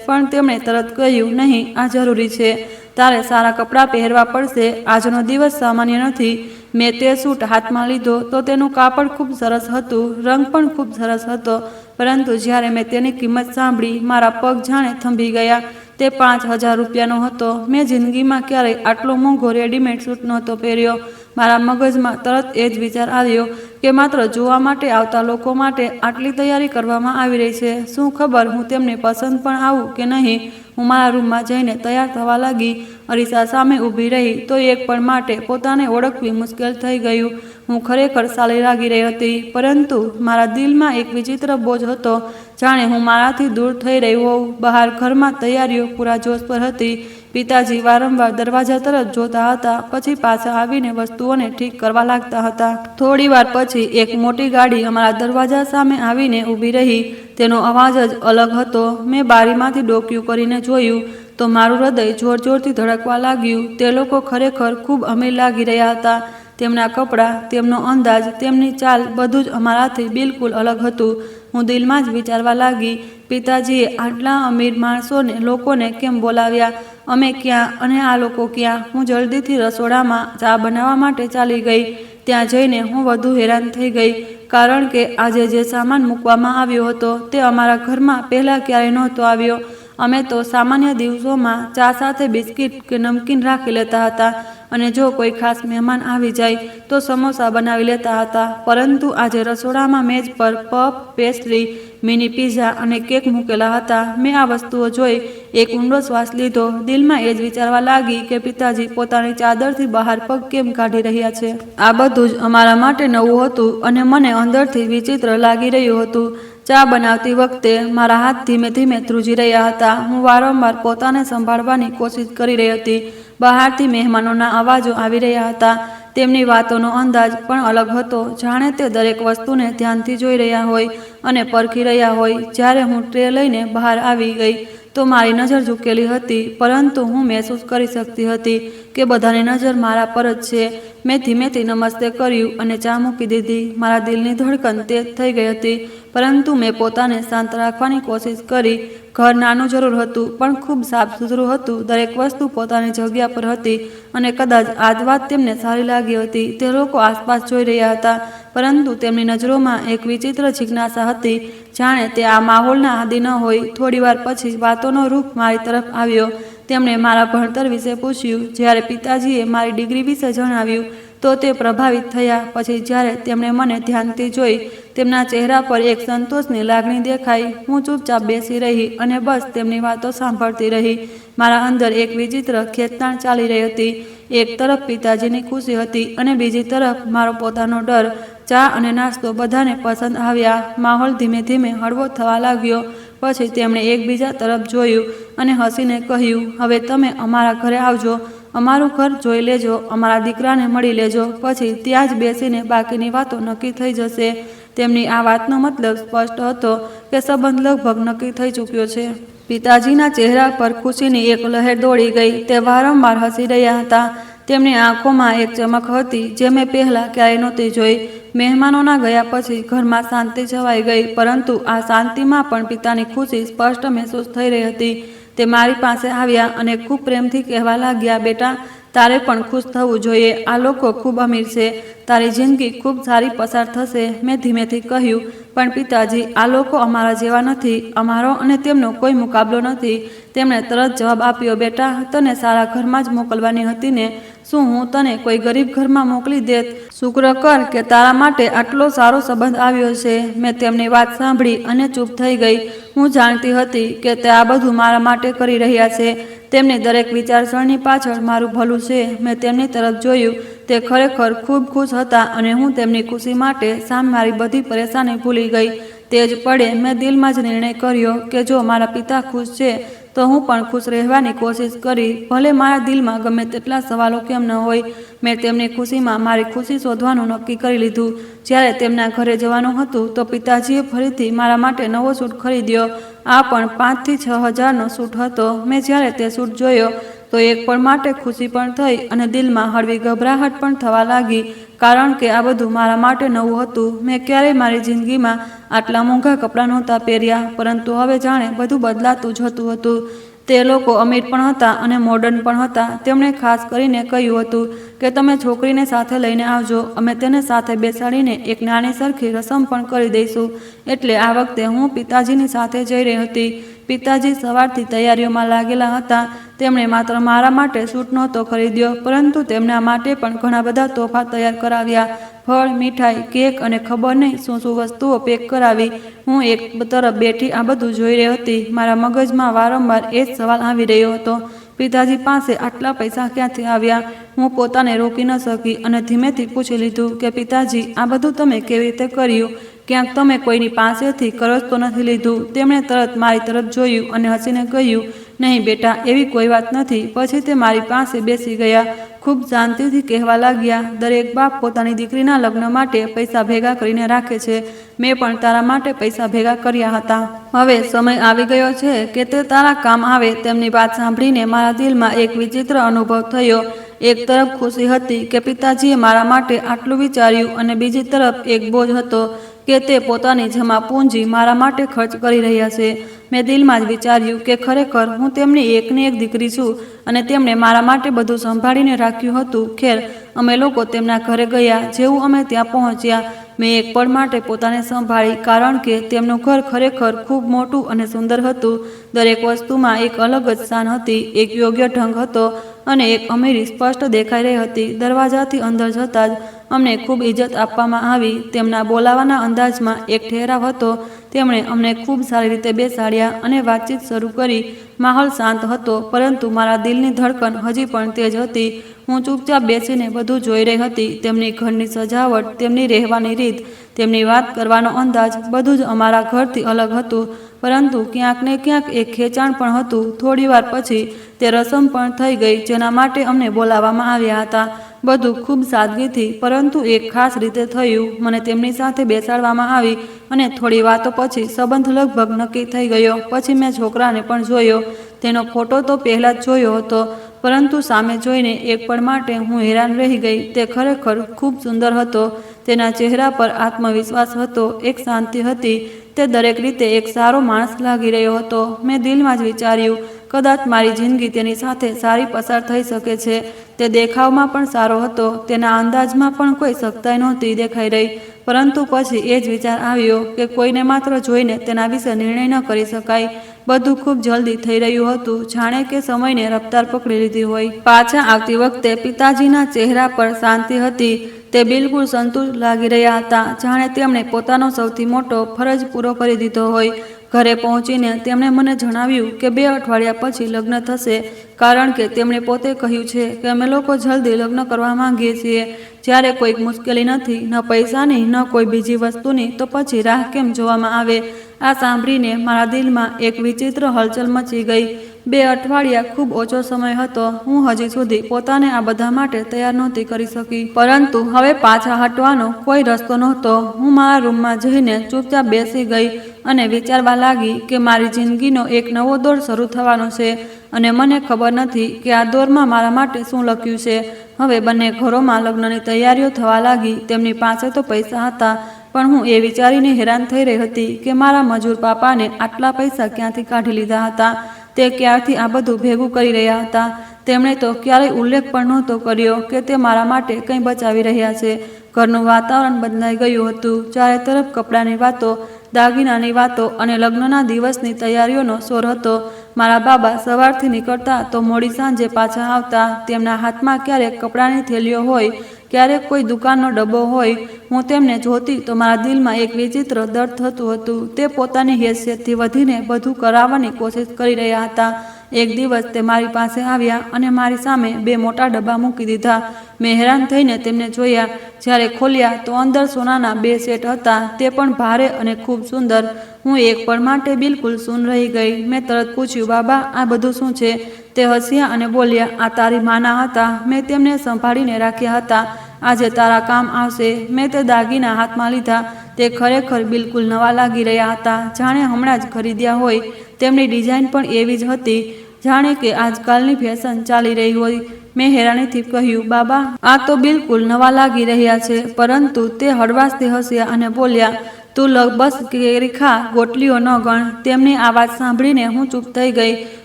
પણ તેમણે તરત કહ્યું, નહીં, આ જરૂરી છે, તારે સારા કપડાં પહેરવા પડશે, આજનો દિવસ સામાન્ય નથી। મેં તે સૂટ હાથમાં લીધો તો તેનું કાપડ ખૂબ સરસ હતું, રંગ પણ ખૂબ સરસ હતો, પરંતુ જ્યારે મેં તેની કિંમત સાંભળી, મારા પગ જાણે થંભી ગયા। તે 5,000 રૂપિયાનો હતો। મેં જિંદગીમાં ક્યારેય આટલો મોંઘો રેડીમેડ સૂટ નહોતો પહેર્યો। મારા મગજમાં તરત એ જ વિચાર આવ્યો કે માત્ર જોવા માટે આવતા લોકો માટે આટલી તૈયારી કરવામાં આવી રહી છે। શું ખબર હું તેમને પસંદ પણ આવું કે નહીં। હું મારા રૂમમાં જઈને તૈયાર થવા લાગી, અરીસા સામે ઊભી રહી તો એક પળ માટે પોતાને ઓળખવી મુશ્કેલ થઈ ગયું। હું ખરેખર સારી લાગી રહી હતી, પરંતુ મારા દિલમાં એક વિચિત્ર બોજ હતો, જાણે હું મારાથી દૂર થઈ રહી હોઉં। બહાર ઘરમાં તૈયારીઓ પૂરા જોશ પર હતી। પિતાજી વારંવાર દરવાજા તરફ જોતા હતા, પછી પાછા આવીને વસ્તુઓને ઠીક કરવા લાગતા હતા। થોડી વાર પછી એક મોટી ગાડી અમારા દરવાજા સામે આવીને ઊભી રહી। તેનો અવાજ જ અલગ હતો। મેં બારીમાંથી ડોકિયું કરીને જોયું તો મારું હૃદય જોર જોરથી ધડકવા લાગ્યું। તે લોકો ખરેખર ખૂબ અમીર લાગી રહ્યા હતા। તેમના કપડાં, તેમનો અંદાજ, તેમની ચાલ, બધું જ અમારાથી બિલકુલ અલગ હતું। હું દિલમાં જ વિચારવા લાગી, પિતાજીએ આટલા અમીર માણસોને, લોકોને કેમ બોલાવ્યા અમે ક્યાં અને આ લોકો ક્યાં? હું જલ્દીથી રસોડામાં ચા બનાવવા માટે ચાલી ગઈ. ત્યાં જઈને હું વધુ હેરાન થઈ ગઈ, કારણ કે આજે જે સામાન મૂકવામાં આવ્યો હતો તે અમારા ઘરમાં પહેલાં ક્યારેય નહોતો આવ્યો. અમે તો સામાન્ય દિવસોમાં ચા સાથે બિસ્કિટ કે નમકીન રાખી લેતા હતા, અને જો કોઈ ખાસ મહેમાન આવી જાય તો સમોસા બનાવી લેતા હતા. પરંતુ આજે રસોડામાં મેજ પર પફ, પેસ્ટ્રી, મિની પિઝા અને કેક મૂકેલા હતા. મેં આ વસ્તુઓ જોઈ એક ઊંડો શ્વાસ લીધો. દિલમાં એ જ વિચારવા લાગી કે પિતાજી પોતાની ચાદરથી બહાર પગ કેમ કાઢી રહ્યા છે. આ બધું જ અમારા માટે નવું હતું અને મને અંદરથી વિચિત્ર લાગી રહ્યું હતું. ચા બનાવતી વખતે મારા હાથ ધીમે ધીમે ધ્રુજી રહ્યા હતા. હું વારંવાર પોતાને સંભાળવાની કોશિશ કરી રહી હતી. બહારથી મહેમાનોના અવાજો આવી રહ્યા હતા. તેમની વાતોનો અંદાજ પણ અલગ હતો, જાણે તે દરેક વસ્તુને ધ્યાનથી જોઈ રહ્યા હોય અને પરખી રહ્યા હોય. જ્યારે હું ટ્રે લઈને બહાર આવી ગઈ તો મારી નજર ઝૂકેલી હતી, પરંતુ હું મહેસૂસ કરી શકતી હતી કે બધાની નજર મારા પર જ છે. મેં ધીમેથી નમસ્તે કર્યું અને ચા મૂકી દીધી. મારા દિલની ધડકન તેજ થઈ ગઈ હતી, પરંતુ મેં પોતાને શાંત રાખવાની કોશિશ કરી. ઘર નાનું જરૂર હતું, પણ ખૂબ સાફ સુથરું હતું. દરેક વસ્તુ પોતાની જગ્યા પર હતી અને કદાચ આ જ વાત તેમને સારી લાગી હતી. તે લોકો આસપાસ જોઈ રહ્યા હતા, પરંતુ તેમની નજરોમાં એક વિચિત્ર જિજ્ઞાસા હતી, જાણે તે આ માહોલના આદી ન હોય. થોડીવાર પછી વાતોનો રૂખ મારી તરફ આવ્યો. તેમણે મારા ભણતર વિશે પૂછ્યું. જ્યારે પિતાજીએ મારી ડિગ્રી વિશે જણાવ્યું તો તે પ્રભાવિત થયા. પછી જ્યારે તેમણે મને ધ્યાનથી જોઈ, તેમના ચહેરા પર એક સંતોષની લાગણી દેખાઈ. હું ચૂપચાપ બેસી રહી અને બસ તેમની વાતો સાંભળતી રહી. મારા અંદર એક વિચિત્ર ખેંચતાણ ચાલી રહી હતી. એક તરફ પિતાજીની ખુશી હતી અને બીજી તરફ મારો પોતાનો ડર. ચા અને નાસ્તો બધાને પસંદ આવ્યા. માહોલ ધીમે ધીમે હળવો થવા લાગ્યો. પછી તેમણે એકબીજા તરફ જોયું અને હસીને કહ્યું, હવે તમે અમારા ઘરે આવજો, અમારું ઘર જોઈ લેજો, અમારા દીકરાને મળી લેજો, પછી ત્યાં જ બેસીને બાકીની વાતો નક્કી થઈ જશે. તેમની આ વાતનો મતલબ સ્પષ્ટ હતો કે સંબંધ લગભગ નક્કી થઈ ચૂક્યો છે. પિતાજીના ચહેરા પર ખુશીની એક લહેર દોડી ગઈ. તે વારંવાર હસી રહ્યા હતા. તેમની આંખોમાં એક ચમક હતી જે મેં પહેલાં ક્યારેય નહોતી જોઈ. મહેમાનોના ગયા પછી ઘરમાં શાંતિ છવાઈ ગઈ, પરંતુ આ શાંતિમાં પણ પિતાની ખુશી સ્પષ્ટ મહેસૂસ થઈ રહી હતી. તે મારી પાસે આવ્યા અને ખૂબ પ્રેમથી કહેવા લાગ્યા, બેટા, તારે પણ ખુશ થવું જોઈએ. આ લોકો ખૂબ અમીર છે. તારી જિંદગી ખૂબ સારી પસાર થશે. મેં ધીમેથી કહ્યું, પણ પિતાજી, આ લોકો અમારા જેવા નથી. અમારો અને તેમનો કોઈ મુકાબલો નથી. તેમણે તરત જવાબ આપ્યો, બેટા, તને સારા ઘરમાં જ મોકલવાની હતી ને? શું હું તને કોઈ ગરીબ ઘરમાં મોકલી દેત? શુક્ર કર કે તારા માટે આટલો સારો સંબંધ આવ્યો છે. મેં તેમની વાત સાંભળી અને ચૂપ થઈ ગઈ. હું જાણતી હતી કે તે આ બધું મારા માટે કરી રહ્યા છે. તેમની દરેક વિચારસરણી પાછળ મારું ભલું છે. મેં તેમની તરફ જોયું. તે ખરેખર ખૂબ ખુશ હતા અને હું તેમની ખુશી માટે સામે મારી બધી પરેશાની ભૂલી ગઈ. તે જ પળે મેં દિલમાં જ નિર્ણય કર્યો કે જો મારા પિતા ખુશ છે તો હું પણ ખુશ રહેવાની કોશિશ કરી, ભલે મારા દિલમાં ગમે તેટલા સવાલો કેમ ન હોય. મેં તેમની ખુશીમાં મારી ખુશી શોધવાનું નક્કી કરી લીધું. જ્યારે તેમના ઘરે જવાનું હતું તો પિતાજીએ ફરીથી મારા માટે નવો સૂટ ખરીદ્યો. આ પણ 5 થી 6 હજારનો સૂટ હતો. મેં જ્યારે તે સૂટ જોયો તો એક પળ માટે ખુશી પણ થઈ અને દિલમાં હળવી ગભરાહટ પણ થવા લાગી, કારણ કે આ બધું મારા માટે નવું હતું. મેં ક્યારેય મારી જિંદગીમાં આટલા મોંઘા કપડાં નહોતા પહેર્યા, પરંતુ હવે જાણે બધું બદલાતું જતું હતું. તે લોકો અમીર પણ હતા અને મોડર્ન પણ હતા. તેમણે ખાસ કરીને કહ્યું હતું કે તમે છોકરીને સાથે લઈને આવજો, અમે તેને સાથે બેસાડીને એક નાની સરખી રસમ પણ કરી દઈશું. એટલે આ વખતે હું પિતાજીની સાથે જઈ રહી હતી. પિતાજી સવારથી તૈયારીઓમાં લાગેલા હતા. તેમણે માત્ર મારા માટે સૂટ નહોતો ખરીદ્યો, પરંતુ તેમના માટે પણ ઘણા બધા તોહફા તૈયાર કરાવ્યા. ફળ, મીઠાઈ, કેક અને ખબર નહીં શું શું વસ્તુઓ પેક કરાવી. હું એક તરફ બેઠી આ બધું જોઈ રહી હતી. મારા મગજમાં વારંવાર એ જ સવાલ આવી રહ્યો હતો, પિતાજી પાસે આટલા પૈસા ક્યાંથી આવ્યા? હું પોતાને રોકી ન શકી અને ધીમેથી પૂછી લીધું કે પિતાજી, આ બધું તમે કેવી રીતે કર્યું? ક્યાંક તમે કોઈની પાસેથી કરજ તો નથી લીધું? તેમણે તરત મારી તરફ જોયું અને હસીને કહ્યું, નહીં બેટા, એવી કોઈ વાત નથી. પછી તે મારી પાસે બેસી ગયા. ખૂબ શાંતિથી કહેવા લાગ્યા, દરેક બાપ પોતાની દીકરીના લગ્ન માટે પૈસા ભેગા કરીને રાખે છે. મેં પણ તારા માટે પૈસા ભેગા કર્યા હતા. હવે સમય આવી ગયો છે કે તે તારા કામ આવે. તેમની વાત સાંભળીને મારા દિલમાં એક વિચિત્ર અનુભવ થયો. એક તરફ ખુશી હતી કે પિતાજીએ મારા માટે આટલું વિચાર્યું અને બીજી તરફ એક બોજ હતો કે તે પોતાની જમા પૂંજી મારા માટે ખર્ચ કરી રહ્યા છે। મેં દિલમાં જ વિચાર્યું કે ખરેખર હું તેમની એકની એક દીકરી છું અને તેમણે મારા માટે બધું સંભાળીને રાખ્યું હતું। ખેર, અમે લોકો તેમના ઘરે ગયા। જેવું અમે ત્યાં પહોંચ્યા, મેં એક પળ માટે પોતાને સંભાળી, કારણ કે તેમનું ઘર ખરેખર ખૂબ મોટું અને સુંદર હતું। દરેક વસ્તુમાં એક અલગ જ શાન હતી, એક યોગ્ય ઢંગ હતો અને એક અમીરી સ્પષ્ટ દેખાઈ રહી હતી। દરવાજાથી અંદર જતાં જ અમને ખૂબ ઇજ્જત આપવામાં આવી। તેમના બોલાવાના અંદાજમાં એક ઠહેરાવ હતો। તેમણે અમને ખૂબ સારી રીતે બેસાડ્યા અને વાતચીત શરૂ કરી। માહોલ શાંત હતો, પરંતુ મારા દિલની ધડકન હજી પણ તેજ હતી। હું ચૂપચાપ બેસીને બધું જોઈ રહી હતી, તેમની ઘરની સજાવટ, તેમની રહેવાની રીત, તેમની વાત કરવાનો અંદાજ, બધું જ અમારા ઘરથી અલગ હતું, પરંતુ ક્યાંક ને ક્યાંક એક ખેંચાણ પણ હતું। થોડીવાર પછી તે રસમ પણ થઈ ગઈ જેના માટે અમને બોલાવવામાં આવ્યા હતા। બધું ખૂબ સાદગીથી, પરંતુ એક ખાસ રીતે થયું। મને તેમની સાથે બેસાડવામાં આવી અને થોડી વાતો પછી સંબંધ લગભગ નક્કી થઈ ગયો। પછી મેં છોકરાને પણ જોયો। તેનો ફોટો તો પહેલાં જ જોયો હતો, પરંતુ સામે જોઈને એક પળ માટે હું હેરાન રહી ગઈ। તે ખરેખર ખૂબ સુંદર હતો। તેના ચહેરા પર આત્મવિશ્વાસ હતો, એક શાંતિ હતી। તે દરેક રીતે એક સારો માણસ લાગી રહ્યો હતો। મેં દિલમાં જ વિચાર્યું, કદાચ મારી જિંદગી તેની સાથે સારી પસાર થઈ શકે છે। તે દેખાવમાં પણ સારો હતો, તેના અંદાજમાં પણ કોઈ સખ્તાઈ નહોતી દેખાઈ રહી। પરંતુ પછી એ જ વિચાર આવ્યો કે કોઈને માત્ર જોઈને તેના વિશે નિર્ણય ન કરી શકાય। બધું ખૂબ જલ્દી થઈ રહ્યું હતું, જાણે કે સમયને રફતાર પકડી લીધી હોય। પાછા આવતી વખતે પિતાજીના ચહેરા પર શાંતિ હતી। તે બિલકુલ સંતુષ્ટ લાગી રહ્યા હતા, જાણે તેમણે પોતાનો સૌથી મોટો ફરજ પૂરો કરી દીધો હોય। ઘરે પહોંચીને તેમણે મને જણાવ્યું કે 2 અઠવાડિયા પછી લગ્ન થશે, કારણ કે તેમણે પોતે કહ્યું છે કે અમે લોકો જલ્દી લગ્ન કરવા માંગીએ છીએ। જ્યારે કોઈક મુશ્કેલી નથી, ન પૈસાની, ન કોઈ બીજી વસ્તુની, તો પછી રાહ કેમ જોવામાં આવે? આ સાંભળીને મારા દિલમાં એક વિચિત્ર હલચલ મચી ગઈ। 2 અઠવાડિયા ખૂબ ઓછો સમય હતો। હું હજી સુધી પોતાને આ બધા માટે તૈયાર નહોતી કરી શકી, પરંતુ હવે પાછા હટવાનો કોઈ રસ્તો નહોતો। હું મારા રૂમમાં જઈને ચૂપચાપ બેસી ગઈ અને વિચારવા લાગી કે મારી જિંદગીનો એક નવો દોર શરૂ થવાનો છે અને મને ખબર નથી કે આ દોરમાં મારા માટે શું લખ્યું છે। હવે બંને ઘરોમાં લગ્નની તૈયારીઓ થવા લાગી। તેમની પાસે તો પૈસા હતા, પણ હું એ વિચારીને હેરાન થઈ રહી હતી કે મારા મજૂર પાપાને આટલા પૈસા ક્યાંથી કાઢી લીધા હતા। તે ક્યારથી આ બધું ભેગું કરી રહ્યા હતા? તેમણે તો ક્યારેય ઉલ્લેખ પણ નહોતો કર્યો કે તે મારા માટે કંઈ બચાવી રહ્યા છે। ઘરનું વાતાવરણ બદલાઈ ગયું હતું। ચારે તરફ કપડાની વાતો, દાગીનાની વાતો અને લગ્નના દિવસની તૈયારીઓનો શોર હતો। મારા બાબા સવારથી નીકળતા તો મોડી સાંજે પાછા આવતા। તેમના હાથમાં ક્યારેક કપડાની થેલીઓ હોય, ક્યારેક કોઈ દુકાનનો ડબ્બો હોય। હું તેમને જોતી તો મારા દિલમાં એક વિચિત્ર દર્દ થતું હતું। તે પોતાની હેસિયતથી વધીને બધું કરાવવાની કોશિશ કરી રહ્યા હતા। એક દિવસ તે મારી પાસે આવ્યા અને મારી સામે 2 મોટા ડબ્બા મૂકી દીધા। મેં હેરાન થઈને તેમને જોયા। જ્યારે ખોલ્યા તો અંદર સોનાના 2 સેટ હતા, તે પણ ભારે અને ખૂબ સુંદર। હું એક પળ માટે બિલકુલ સૂન રહી ગઈ। મેં તરત પૂછ્યું, બાબા, આ બધું શું છે? તે હસ્યા અને બોલ્યા, આ તારી માના હતા, મેં તેમને સંભાળીને રાખ્યા હતા, આજે તારા કામ આવશે। મેં તે દાગીના હાથમાં લીધા। તે ખરેખર બિલકુલ નવા લાગી રહ્યા હતા, જાણે હમણાં જ ખરીદ્યા હોય। તેમની ડિઝાઇન પણ એવી જ હતી, જાણે કે આજકાલની ફેશન ચાલી રહી હોય। મેં હેરાનીથી કહ્યું, બાબા, આ તો બિલકુલ નવા લાગી રહ્યા છે। પરંતુ તે હળવાશથી હસ્યા અને બોલ્યા, તું બસ કેરી ખા, ગોટલીઓ ન ગણ। તેમની આ વાત સાંભળીને હું ચૂપ થઈ ગઈ,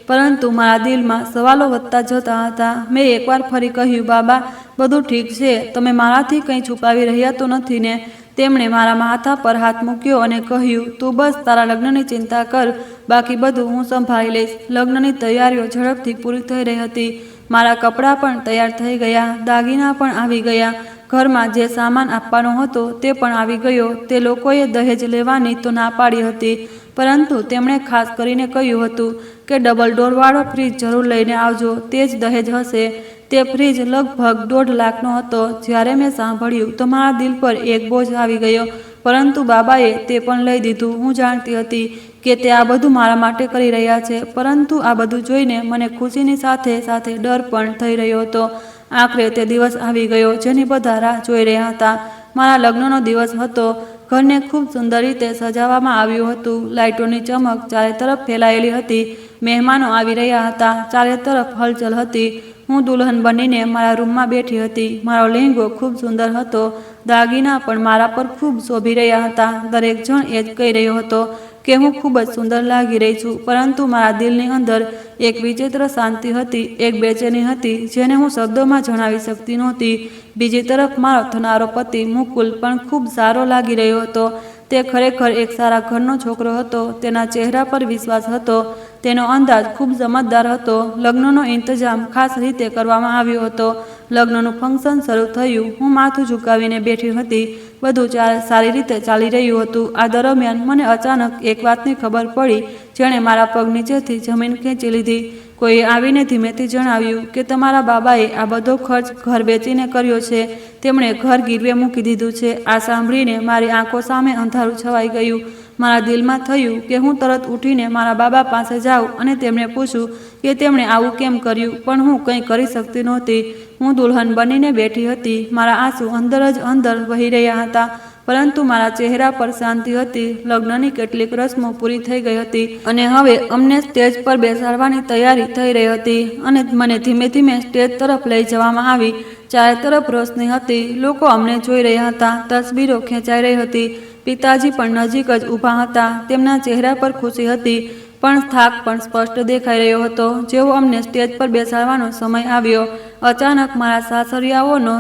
પરંતુ મારા દિલમાં સવાલો વધતા જતા હતા। મેં એકવાર ફરી કહ્યું, બાબા, બધું ઠીક છે, તમે મારાથી કંઈ છુપાવી રહ્યા તો નથી ને? તેમણે મારા માથા પર હાથ મૂક્યો અને કહ્યું, તું બસ તારા લગ્નની ચિંતા કર, બાકી બધું હું સંભાળી લઈશ। લગ્નની તૈયારીઓ ઝડપથી પૂરી થઈ રહી હતી। મારા કપડાં પણ તૈયાર થઈ ગયા, દાગીના પણ આવી ગયા, ઘરમાં જે સામાન આપવાનો હતો તે પણ આવી ગયો। તે લોકોએ દહેજ લેવાની તો ના પાડી હતી, પરંતુ તેમણે ખાસ કરીને કહ્યું હતું કે ડબલ ડોરવાળો ફ્રીજ જરૂર લઈને આવજો, તે જ દહેજ હશે। તે ફ્રીજ લગભગ 1.5 લાખનો હતો। જ્યારે મેં સાંભળ્યું તો મારા દિલ પર એક બોજ આવી ગયો, પરંતુ બાબાએ તે પણ લઈ દીધું। હું જાણતી હતી કે તે આ બધું મારા માટે કરી રહ્યા છે, પરંતુ આ બધું જોઈને મને ખુશીની સાથે સાથે ડર પણ થઈ રહ્યો હતો। આખરે તે દિવસ આવી ગયો જેની બધા રાહ જોઈ રહ્યા હતા। મારા લગ્નનો દિવસ હતો। ઘરને ખૂબ સુંદર રીતે સજાવવામાં આવ્યું હતું। લાઇટોની ચમક ચારે તરફ ફેલાયેલી હતી। મહેમાનો આવી રહ્યા હતા। ચારે તરફ હલચલ હતી। હું દુલ્હન બનીને મારા રૂમમાં બેઠી હતી। મારો લહેંગો ખૂબ સુંદર હતો, દાગીના પણ મારા પર ખૂબ શોભી રહ્યા હતા. દરેક જણ એ જ કહી રહ્યો હતો કે હું ખૂબ જ સુંદર લાગી રહી છું, પરંતુ મારા દિલની અંદર એક વિચિત્ર શાંતિ હતી, એક બેચેની હતી જેને હું શબ્દોમાં જણાવી શકતી નહોતી. બીજી તરફ મારો થનારો પતિ મુકુલ પણ ખૂબ સારો લાગી રહ્યો હતો. તે ખરેખર એક સારા ઘરનો છોકરો હતો. તેના ચહેરા પર વિશ્વાસ હતો. તેનો અંદાજ ખૂબ સમજદાર હતો. લગ્નનો ઇંતજામ ખાસ રીતે કરવામાં આવ્યો હતો. લગ્નનું ફંક્શન શરૂ થયું. હું માથું ઝુકાવીને બેઠી હતી. બધું સારી રીતે ચાલી રહ્યું હતું. આ દરમિયાન મને અચાનક એક વાતની ખબર પડી જેણે મારા પગ નીચેથી જમીન ખેંચી લીધી. કોઈએ આવીને ધીમેથી જણાવ્યું કે તમારા બાબાએ આ બધો ખર્ચ ઘર વેચીને કર્યો છે. તેમણે ઘર ગીરવે મૂકી દીધું છે. આ સાંભળીને મારી આંખો સામે અંધારું છવાઈ ગયું. મારા દિલમાં થયું કે હું તરત ઉઠીને મારા બાબા પાસે જાઉં અને તેમને પૂછું કે તેમણે આવું કેમ કર્યું, પણ હું કંઈ કરી શકતી નહોતી. હું દુલ્હન બનીને બેઠી હતી. મારા આંસુ અંદર જ અંદર વહી રહ્યા હતા, પરંતુ મારા ચહેરા પર શાંતિ હતી. લગ્નની કેટલીક રસમો પૂરી થઈ ગઈ હતી અને હવે અમને સ્ટેજ પર બેસાડવાની તૈયારી થઈ રહી હતી અને મને ધીમે ધીમે સ્ટેજ તરફ લઈ જવામાં આવી. ચારે તરફ રોશની હતી. લોકો અમને જોઈ રહ્યા હતા. તસવીરો ખેંચાઈ રહી હતી. પિતાજી પણ નજીક જ ઊભા હતા. તેમના ચહેરા પર ખુશી હતી, પણ થાક પણ સ્પષ્ટ દેખાઈ રહ્યો હતો. જેવો અમને સ્ટેજ પર બેસાડવાનો સમય આવ્યો, અચાનક મારા સાસરિયાઓનો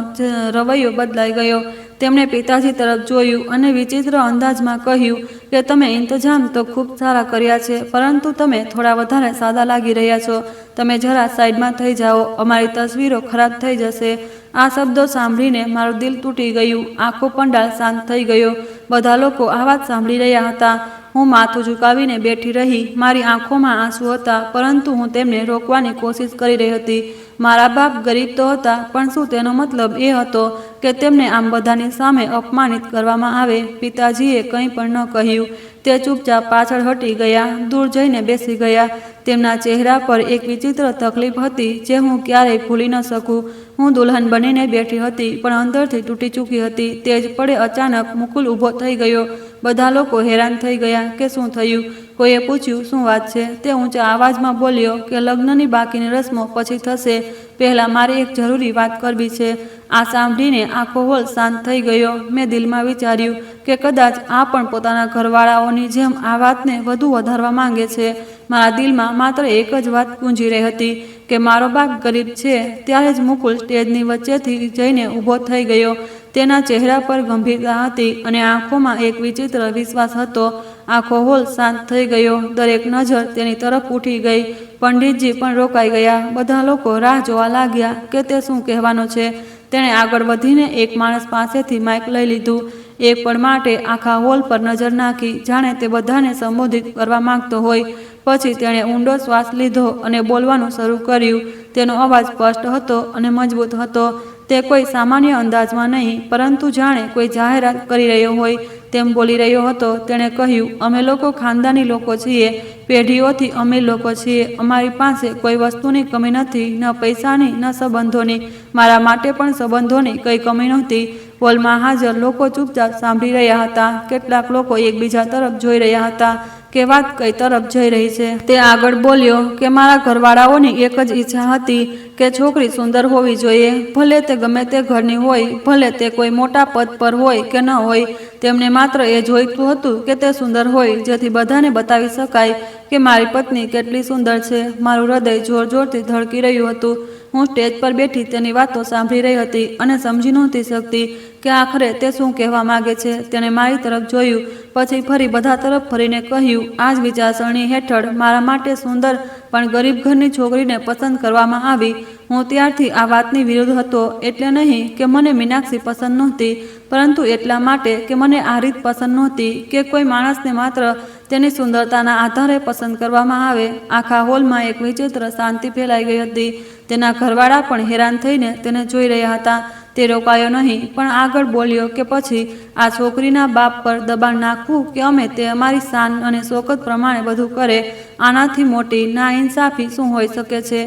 રવૈયો બદલાઈ ગયો. તેમણે પિતાજી તરફ જોયું અને વિચિત્ર અંદાજમાં કહ્યું કે તમે ઇંતજામ તો ખૂબ સારા કર્યા છે, પરંતુ તમે થોડા વધારે સાદા લાગી રહ્યા છો. તમે જરા સાઈડમાં થઈ જાઓ, અમારી તસવીરો ખરાબ થઈ જશે. આ શબ્દો સાંભળીને મારું દિલ તૂટી ગયું. આખો પંડાલ શાંત થઈ ગયો. બધા લોકો આ વાત સાંભળી રહ્યા હતા. હું માથું ઝુકાવીને બેઠી રહી. મારી આંખોમાં આંસુ હતા, પરંતુ હું તેમને રોકવાની કોશિશ કરી રહી હતી. મારા બાપ ગરીબ તો હતા, પણ શું તેનો મતલબ એ હતો કે તેમને આમ બધાની સામે અપમાનિત કરવામાં આવે? પિતાજીએ કંઈ પણ ન કહ્યું. તે ચૂપચાપ પાછળ હટી ગયા, દૂર જઈને બેસી ગયા. તેમના ચહેરા પર એક વિચિત્ર તકલીફ હતી જે હું ક્યારેય ભૂલી ન શકું. હું દુલ્હન બનીને બેઠી હતી, પણ અંદરથી તૂટી ચૂકી હતી. તે જ પડે અચાનક મુકુલ ઊભો થઈ ગયો. બધા લોકો હેરાન થઈ ગયા કે શું થયું. કોઈએ પૂછ્યું શું વાત છે. તે ઊંચા અવાજમાં બોલ્યો કે લગ્નની બાકીની રસમો પછી થશે, પહેલાં મારે એક જરૂરી વાત કરવી છે. આ સાંભળીને આખો હોલ શાંત થઈ ગયો. મેં દિલમાં વિચાર્યું કે કદાચ આ પણ પોતાના ઘરવાળાઓની જેમ આ વાતને વધુ વધારવા માંગે છે. મારા દિલમાં માત્ર એક જ વાત ગુંજી રહી હતી કે મારો બાપ ગરીબ છે. ત્યારે જ મુકુલ સ્ટેજની વચ્ચેથી જઈને ઊભો થઈ ગયો. તેના ચહેરા પર ગંભીરતા હતી અને આંખોમાં એક વિચિત્ર વિશ્વાસ હતો. આખો હોલ શાંત થઈ ગયો. દરેક નજર તેની તરફ ઉઠી ગઈ. પંડિતજી પણ રોકાઈ ગયા. બધા લોકો રાહ જોવા લાગ્યા કે તે શું કહેવાનો છે. તેણે આગળ વધીને એક માણસ પાસેથી માઇક લઈ લીધું. એક પળ માટે આખા હોલ પર નજર નાખી, જાણે તે બધાને સંબોધિત કરવા માંગતો હોય. પછી તેણે ઊંડો શ્વાસ લીધો અને બોલવાનું શરૂ કર્યું. તેનો અવાજ સ્પષ્ટ હતો અને મજબૂત હતો. તે કોઈ સામાન્ય અંદાજમાં નહીં, પરંતુ જાણે કોઈ જાહેરાત કરી રહ્યો હોય તેમ બોલી રહ્યો હતો. તેણે કહ્યું, અમે લોકો ખાનદાની લોકો છીએ, પેઢીઓથી અમીર લોકો છીએ. અમારી પાસે કોઈ વસ્તુની કમી નથી, ન પૈસાની ન સંબંધોની. મારા માટે પણ સંબંધોની કંઈ કમી નહોતી. હોલમાં હાજર લોકો ચૂપચાપ સાંભળી રહ્યા હતા. કેટલાક લોકો એકબીજા તરફ જોઈ રહ્યા હતા કે વાત કઈ તરફ જઈ રહી છે. તે આગળ બોલ્યો કે મારા ઘરવાળાઓની એક જ ઈચ્છા હતી કે છોકરી સુંદર હોવી જોઈએ, ભલે તે ગમે તે ઘરની હોય, ભલે તે કોઈ મોટા પદ પર હોય કે ન હોય. તેમને માત્ર એ જોઈતું હતું કે તે સુંદર હોય, જેથી બધાને બતાવી શકાય કે મારી પત્ની કેટલી સુંદર છે. મારું હૃદય જોર જોરથી ધડકી રહ્યું હતું. હું સ્ટેજ પર બેઠી તેની વાતો સાંભળી રહી હતી અને સમજી નહોતી શકતી કે આખરે તે શું કહેવા માંગે છે. તેણે મારી તરફ જોયું, પછી ફરી બધા તરફ ફરીને કહ્યું, આ જ વિચારસરણી હેઠળ મારા માટે સુંદર પણ ગરીબ ઘરની છોકરીને પસંદ કરવામાં આવી. હું ત્યારથી આ વાતની વિરુદ્ધ હતો. એટલે નહીં કે મને મીનાક્ષી પસંદ નહોતી, પરંતુ એટલા માટે કે મને આ રીત પસંદ નહોતી કે કોઈ માણસને માત્ર તેની સુંદરતાના આધારે પસંદ કરવામાં આવે. આખા હોલમાં એક વિચિત્ર શાંતિ ફેલાઈ ગઈ હતી. તેના ઘરવાળા પણ હેરાન થઈને તેને જોઈ રહ્યા હતા. તે રોકાયો નહીં, પણ આગળ બોલ્યો કે પછી આ છોકરીના બાપ પર દબાણ નાખવું કે અમે તે અમારી શાન અને શોકત પ્રમાણે બધું કરે, આનાથી મોટી નાઇન્સાફી શું હોઈ શકે છે.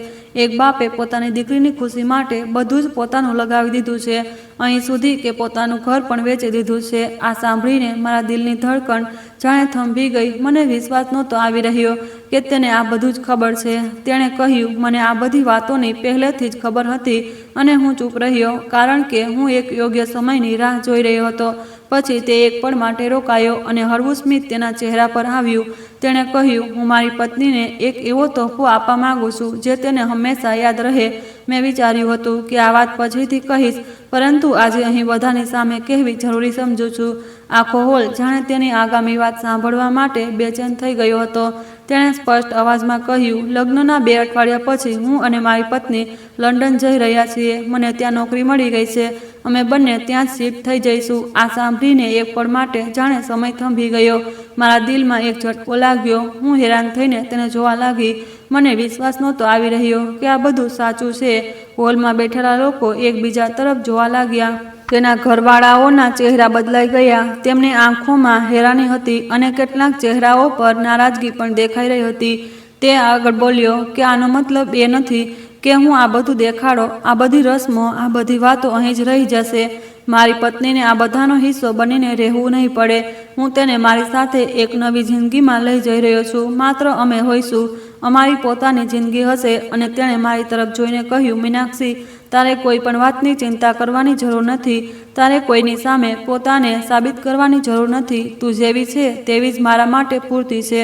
એક બાપે પોતાની દીકરીની ખુશી માટે બધું જ પોતાનું લગાવી દીધું છે, અહીં સુધી કે પોતાનું ઘર પણ વેચી દીધું છે. આ સાંભળીને મારા દિલની ધડકણ જાણે થંભી ગઈ. મને વિશ્વાસ નહોતો આવી રહ્યો કે તેને આ બધું જ ખબર છે. તેણે કહ્યું, મને આ બધી વાતોની પહેલેથી જ ખબર હતી અને હું ચૂપ રહ્યો કારણ કે હું એક યોગ્ય સમયની રાહ જોઈ રહ્યો હતો. પછી તે એક પળ માટે રોકાયો અને હળવું સ્મિત તેના ચહેરા પર આવ્યું. તેણે કહ્યું, હું મારી પત્નીને એક એવો તોહફો આપવા માંગુ છું જે તેને હંમેશા યાદ રહે. મેં વિચાર્યું હતું કે આ વાત પછીથી કહીશ, પરંતુ આજે અહીં બધાની સામે કહેવી જરૂરી સમજું છું. આખો હોલ જાણે તેની આગામી વાત સાંભળવા માટે બેચેન થઈ ગયો હતો. તેણે સ્પષ્ટ અવાજમાં કહ્યું, લગ્નના 2 અઠવાડિયા પછી હું અને મારી પત્ની લંડન જઈ રહ્યા છીએ. મને ત્યાં નોકરી મળી ગઈ છે. અમે બંને ત્યાં જ શિફ્ટ થઈ જઈશું. આ સાંભળીને એક પળ માટે જાણે સમય થંભી ગયો. મારા દિલમાં એક ઝટકો લાગ્યો. હું હેરાન થઈને તેને જોવા લાગી. મને વિશ્વાસ નહોતો આવી રહ્યો કે આ બધું સાચું છે. હોલમાં બેઠેલા લોકો એકબીજા તરફ જોવા લાગ્યા. તેના ઘરવાળાઓના ચહેરા બદલાઈ ગયા. તેમની આંખોમાં હેરાની હતી અને કેટલાક ચહેરાઓ પર નારાજગી પણ દેખાઈ રહી હતી. તે આગળ બોલ્યો કે આનો મતલબ એ નથી કે હું આ બધું દેખાડો, આ બધી રસમો, આ બધી વાતો અહીં જ રહી જશે. મારી પત્નીને આ બધાનો હિસ્સો બનીને રહેવું નહીં પડે. હું તેને મારી સાથે એક નવી જિંદગીમાં લઈ જઈ રહ્યો છું. માત્ર અમે હોઈશું. અમારી પોતાની જિંદગી હશે. અને તેણે મારી તરફ જોઈને કહ્યું, મીનાક્ષી, તારે કોઈ પણ વાતની ચિંતા કરવાની જરૂર નથી. તારે કોઈની સામે પોતાને સાબિત કરવાની જરૂર નથી. તું જેવી છે તેવી જ મારા માટે પૂરતી છે.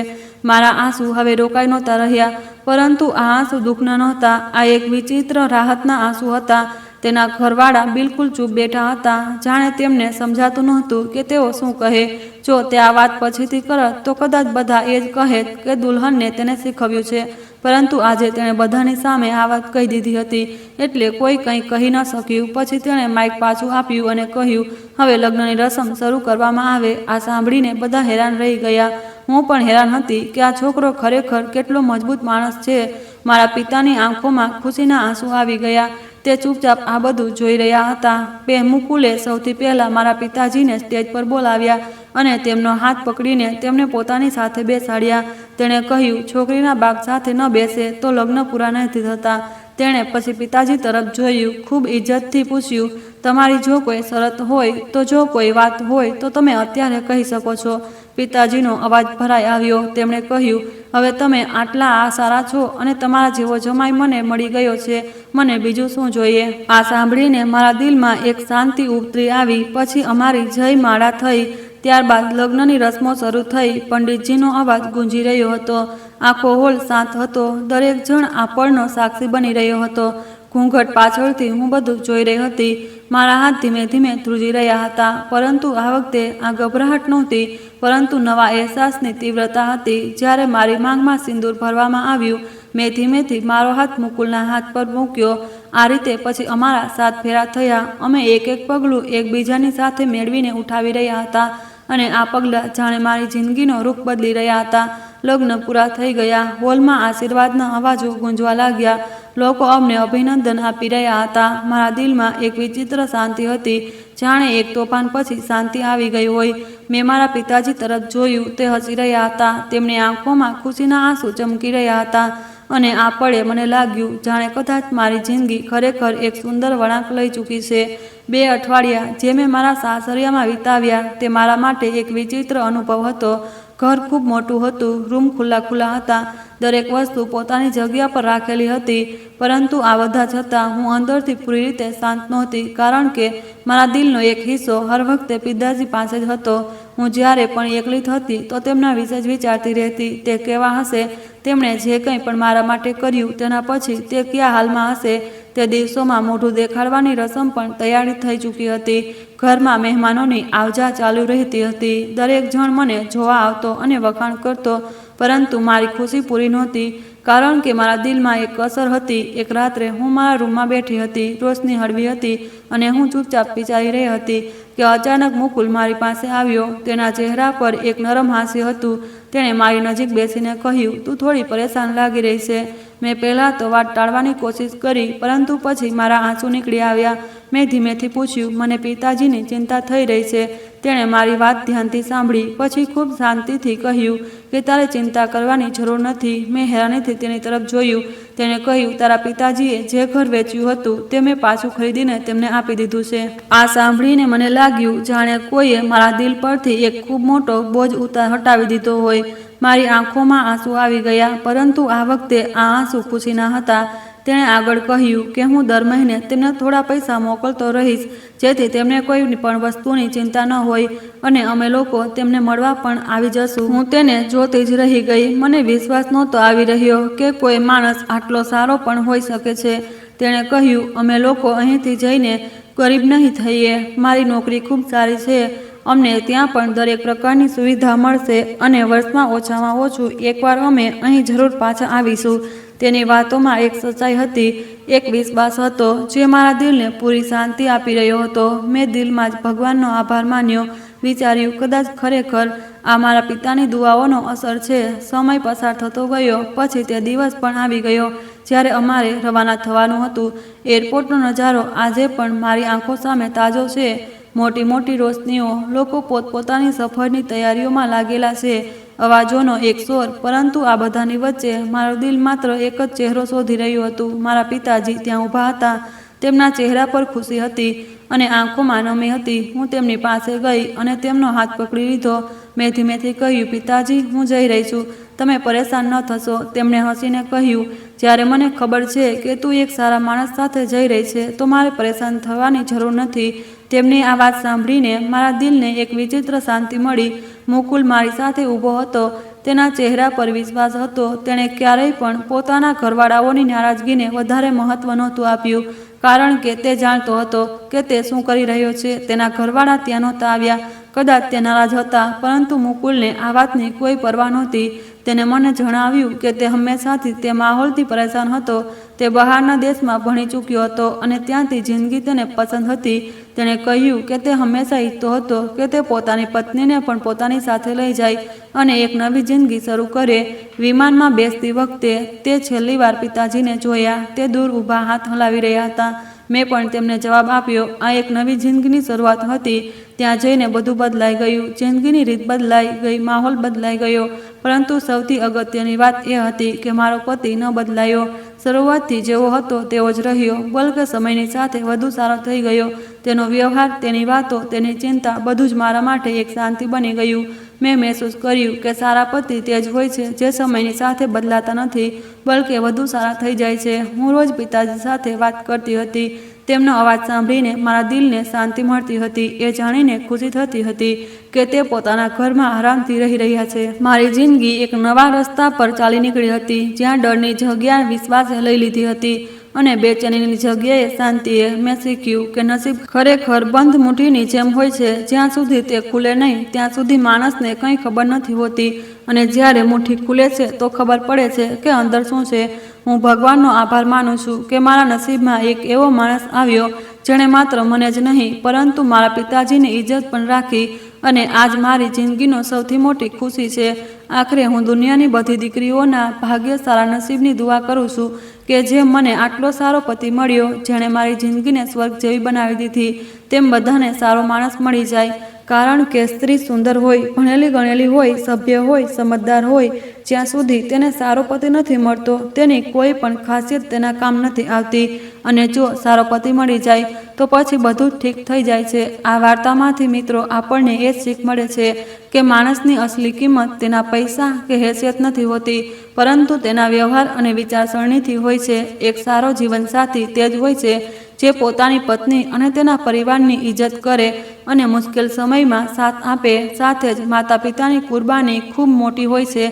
મારા આંસુ હવે રોકાઈ નહોતા રહ્યા, પરંતુ આ આંસુ દુઃખના નહોતા. આ એક વિચિત્ર રાહતના આંસુ હતા. તેના ઘરવાળા બિલકુલ ચૂપ બેઠા હતા, જાણે તેમને સમજાતું નહોતું કે તેઓ શું કહે. જો તે આ વાત પછીથી કરત તો કદાચ બધા એ જ કહેત કે દુલ્હનને તેને શીખવ્યું છે. પરંતુ આજે તેણે બધાની સામે આ વાત કહી દીધી હતી, એટલે કોઈ કંઈ કહી ન શક્યું. પછી તેણે માઇક પાછું આપ્યું અને કહ્યું, હવે લગ્નની રસમ શરૂ કરવામાં આવે. આ સાંભળીને બધા હેરાન રહી ગયા. હું પણ હેરાન હતી કે આ છોકરો ખરેખર કેટલો મજબૂત માણસ છે. મારા પિતાની આંખોમાં ખુશીના આંસુ આવી ગયા. તે ચૂપચાપ આ બધું જોઈ રહ્યા હતા. મુકુલે સૌથી પહેલાં મારા પિતાજીને સ્ટેજ પર બોલાવ્યા અને તેમનો હાથ પકડીને તેમને પોતાની સાથે બેસાડ્યા. તેણે કહ્યું, છોકરીના બાપ સાથે ન બેસે તો લગ્ન પૂરા નથી થતા. તેણે પછી પિતાજી તરફ જોયું, ખૂબ ઇજ્જતથી પૂછ્યું, તમારી જો કોઈ શરત હોય તો, જો કોઈ વાત હોય તો તમે અત્યારે કહી શકો છો. પિતાજીનો અવાજ ભરાઈ આવ્યો. તેમણે કહ્યું, હવે તમે આટલા સારા છો અને તમારા જેવો જમાઈ મને મળી ગયો છે. મને બીજું શું જોઈએ? આ સાંભળીને મારા દિલમાં એક શાંતિ ઉતરી આવી. પછી અમારી જયમાળા થઈ. ત્યારબાદ લગ્નની રસમો શરૂ થઈ. પંડિતજીનો અવાજ ગુંજી રહ્યો હતો. આખો હોલ શાંત હતો. દરેક જણ આ પળનો સાક્ષી બની રહ્યો હતો. ઘૂંઘટ પાછળથી હું બધું જોઈ રહી હતી. મારા હાથ ધીમે ધીમે ધ્રુજી રહ્યા હતા. પરંતુ આ વખતે આ ગભરાહટ નહોતી, પરંતુ નવા અહેસાસની તીવ્રતા હતી. જ્યારે મારી માંગમાં સિંદૂર ભરવામાં આવ્યું, મેં ધીમેથી મારો હાથ મુકુલના હાથ પર મૂક્યો. આ રીતે પછી અમારા 7 ફેરા થયા. અમે એક એક પગલું એકબીજાની સાથે મેળવીને ઉઠાવી રહ્યા હતા અને આ પગલાં જાણે મારી જિંદગીનો રૂપ બદલી રહ્યા હતા. લગ્ન પૂરા થઈ ગયા. હોલમાં આશીર્વાદના અવાજો ગુંજવા લાગ્યા. લોકો અમને અભિનંદન આપી રહ્યા હતા. મારા દિલમાં એક વિચિત્ર શાંતિ હતી, જાણે એક તોફાન પછી શાંતિ આવી ગઈ હોય. મેં મારા પિતાજી તરફ જોયું. તે હસી રહ્યા હતા. તેમની આંખોમાં ખુશીના આંસુ ચમકી રહ્યા હતા. અને આ પળે મને લાગ્યું જાણે કદાચ મારી જિંદગી ખરેખર એક સુંદર વળાંક લઈ ચૂકી છે. 2 અઠવાડિયા જે મેં મારા સાસરિયામાં વિતાવ્યા, તે મારા માટે એક વિચિત્ર અનુભવ હતો. ઘર ખૂબ મોટું હતું. રૂમ ખુલ્લા હતા. દરેક વસ્તુ પોતાની જગ્યા પર રાખેલી હતી. પરંતુ આ બધા છતાં હું અંદરથી પૂરી રીતે શાંત નહોતી, કારણ કે મારા દિલનો એક હિસ્સો હર વખતે પિતાજી પાસે જ હતો. હું જ્યારે પણ એકલી હતી તો તેમના વિશે જ વિચારતી રહેતી. તે કેવા હશે? તેમણે જે કંઈ પણ મારા માટે કર્યું તેના પછી તે કયા હાલમાં હશે? તે દિવસોમાં મોઢું દેખાડવાની રસમ પણ તૈયારી થઈ ચૂકી હતી. ઘરમાં મહેમાનોની આવજા ચાલુ રહેતી હતી. દરેક જણ મને જોવા આવતો અને વખાણ કરતો, પરંતુ મારી ખુશી પૂરી નહોતી, કારણ કે મારા દિલમાં એક કસર હતી. એક રાત્રે હું મારા રૂમમાં બેઠી હતી. રોશની હળવી હતી અને હું ચૂપચાપ વિચારી રહી હતી કે અચાનક મુકુલ મારી પાસે આવ્યો. તેના ચહેરા પર એક નરમ હાસ્ય હતું. તેણે મારી નજીક બેસીને કહ્યું, તું થોડી પરેશાન લાગી રહી છે. મેં પહેલાં તો વાત ટાળવાની કોશિશ કરી, પરંતુ પછી મારા આંસુ નીકળી આવ્યા. મેં ધીમેથી પૂછ્યું, મને પિતાજીની ચિંતા થઈ રહી છે. તેણે મારી વાત ધ્યાનથી સાંભળી. પછી ખૂબ શાંતિથી કહ્યું કે તારે ચિંતા કરવાની જરૂર નથી. મેં હેરાનીથી તેની તરફ જોયું. તેણે કહ્યું, તારા પિતાજીએ જે ઘર વેચ્યું હતું તે મેં પાછું ખરીદીને તેમને આપી દીધું છે. આ સાંભળીને મને લાગ્યું જાણે કોઈએ મારા દિલ પરથી એક ખૂબ મોટો બોજ હટાવી દીધો હોય. મારી આંખોમાં આંસુ આવી ગયા, પરંતુ આ વખતે આ આંસુ ખુશીના હતા. તેણે આગળ કહ્યું કે હું દર મહિને તેમને થોડા પૈસા મોકલતો રહીશ, જેથી તેમને કોઈ પણ વસ્તુની ચિંતા ન હોય અને અમે લોકો તેમને મળવા પણ આવી જશું. હું તેને જોતી જ રહી ગઈ. મને વિશ્વાસ નહોતો આવી રહ્યો કે કોઈ માણસ આટલો સારો પણ હોઈ શકે છે. તેણે કહ્યું, અમે લોકો અહીંથી જઈને ગરીબ નહીં થઈએ. મારી નોકરી ખૂબ સારી છે. અમને ત્યાં પણ દરેક પ્રકારની સુવિધા મળશે અને વર્ષમાં ઓછામાં ઓછું એકવાર અમે અહીં જરૂર પાછા આવીશું. તેની વાતોમાં એક સચ્ચાઈ હતી, એક વિશ્વાસ હતો જે મારા દિલને પૂરી શાંતિ આપી રહ્યો હતો. મેં દિલમાં જ ભગવાનનો આભાર માન્યો. વિચાર્યું, કદાચ ખરેખર આ મારા પિતાની દુઆઓનો અસર છે. સમય પસાર થતો ગયો. પછી તે દિવસ પણ આવી ગયો જ્યારે અમારે રવાના થવાનું હતું. એરપોર્ટનો નજારો આજે પણ મારી આંખો સામે તાજો છે. મોટી મોટી રોશનીઓ, લોકો પોતપોતાની સફરની તૈયારીઓમાં લાગેલા છે. અવાજોનો એક શોર, પરંતુ આ બધાની વચ્ચે મારું દિલ માત્ર એક જ ચહેરો શોધી રહ્યું હતું. મારા પિતાજી ત્યાં ઊભા હતા. તેમના ચહેરા પર ખુશી હતી અને આંખોમાં નમી હતી. હું તેમની પાસે ગઈ અને તેમનો હાથ પકડી લીધો. મેં ધીમેથી કહ્યું, પિતાજી, હું જઈ રહી છું. તમે પરેશાન ન થશો. તેમણે હસીને કહ્યું, જ્યારે મને ખબર છે કે તું એક સારા માણસ સાથે જઈ રહી છે તો મારે પરેશાન થવાની જરૂર નથી. તેમની આ વાત સાંભળીને મારા દિલને એક વિચિત્ર શાંતિ મળી. મુકુલ મારી સાથે ઊભો હતો. તેના ચહેરા પર વિશ્વાસ હતો. તેણે ક્યારેય પણ પોતાના ઘરવાળાઓની નારાજગીને વધારે મહત્વ નહોતું આપ્યું, કારણ કે તે જાણતો હતો કે તે શું કરી રહ્યો છે. તેના ઘરવાળા ત્યાં નહોતા આવ્યા. કદાચ તે નારાજ હતા, પરંતુ મુકુલને આ વાતની કોઈ પરવા નહોતી. તેને મને જણાવ્યું કે તે હંમેશાથી તે માહોલથી પરેશાન હતો. તે બહારના દેશમાં ભણી ચૂક્યો હતો અને ત્યાંથી જિંદગી તેને પસંદ હતી. તેણે કહ્યું કે તે હંમેશા ઈચ્છતો હતો કે તે પોતાની પત્નીને પણ પોતાની સાથે લઈ જાય અને એક નવી જિંદગી શરૂ કરે. વિમાનમાં બેસતી વખતે તે છેલ્લી વાર પિતાજીને જોયા. તે દૂર ઊભા હાથ હલાવી રહ્યા હતા. મેં પણ તેમને જવાબ આપ્યો. આ એક નવી જિંદગીની શરૂઆત હતી. ત્યાં જઈને બધું બદલાઈ ગયું. જિંદગીની રીત બદલાઈ ગઈ, માહોલ બદલાઈ ગયો. પરંતુ સૌથી અગત્યની વાત એ હતી કે મારો પતિ ન બદલાયો. શરૂઆતથી જેવો હતો તેવો જ રહ્યો, બલકે સમયની સાથે વધુ સારો થઈ ગયો. તેનો વ્યવહાર, તેની વાતો, તેની ચિંતા, બધું જ મારા માટે એક શાંતિ બની ગયું. મેં મહેસૂસ કર્યું કે સારા પતિ તે જ હોય છે જે સમયની સાથે બદલાતા નથી, બલકે વધુ સારા થઈ જાય છે. હું રોજ પિતાજી સાથે વાત કરતી હતી. તેમનો અવાજ સાંભળીને મારા દિલને શાંતિ મળતી હતી. એ જાણીને ખુશી થતી હતી કે તે પોતાના ઘરમાં આરામથી રહી રહ્યા છે. મારી જિંદગી એક નવા રસ્તા પર ચાલી નીકળી હતી, જ્યાં ડરની જગ્યા વિશ્વાસે લઈ લીધી હતી અને બેચેનીની જગ્યાએ શાંતિએ. મેં શીખ્યું કે નસીબ ખરેખર બંધ મુઠ્ઠીની જેમ હોય છે. જ્યાં સુધી તે ખુલે નહીં ત્યાં સુધી માણસને કંઈ ખબર નથી હોતી, અને જ્યારે મુઠ્ઠી ખુલે છે તો ખબર પડે છે કે અંદર શું છે. હું ભગવાનનો આભાર માનું છું કે મારા નસીબમાં એક એવો માણસ આવ્યો જેણે માત્ર મને જ નહીં પરંતુ મારા પિતાજીની ઇજ્જત પણ રાખી, અને આજ મારી જિંદગીનો સૌથી મોટી ખુશી છે. આખરે હું દુનિયાની બધી દીકરીઓના ભાગ્ય સારા નસીબની દુઆ કરું છું કે જેમ મને આટલો સારો પતિ મળ્યો, જેણે મારી જિંદગીને સ્વર્ગ જેવી બનાવી દીધી, તેમ બધાને સારો માણસ મળી જાય. કારણ કે સ્ત્રી સુંદર હોય, ભણેલી ગણેલી હોય, સભ્ય હોય, સમજદાર હોય, જ્યાં સુધી તેને સારો પતિ નથી મળતો તેની કોઈ પણ ખાસિયત તેના કામ નથી આવતી. અને જો સારો પતિ મળી જાય તો પછી બધું ઠીક થઈ જાય છે. આ વાર્તામાંથી મિત્રો આપણને એ જ શીખ મળે છે કે માણસની અસલી કિંમત તેના પૈસા કે હેસિયત નથી હોતી, પરંતુ તેના વ્યવહાર અને વિચારસરણીથી હોય છે. એક સારો જીવનસાથી તે જ હોય છે જે પોતાની પત્ની અને તેના પરિવારની ઇજ્જત કરે અને મુશ્કેલ સમયમાં સાથ આપે. સાથે જ માતા પિતાની કુરબાની ખૂબ મોટી હોય છે,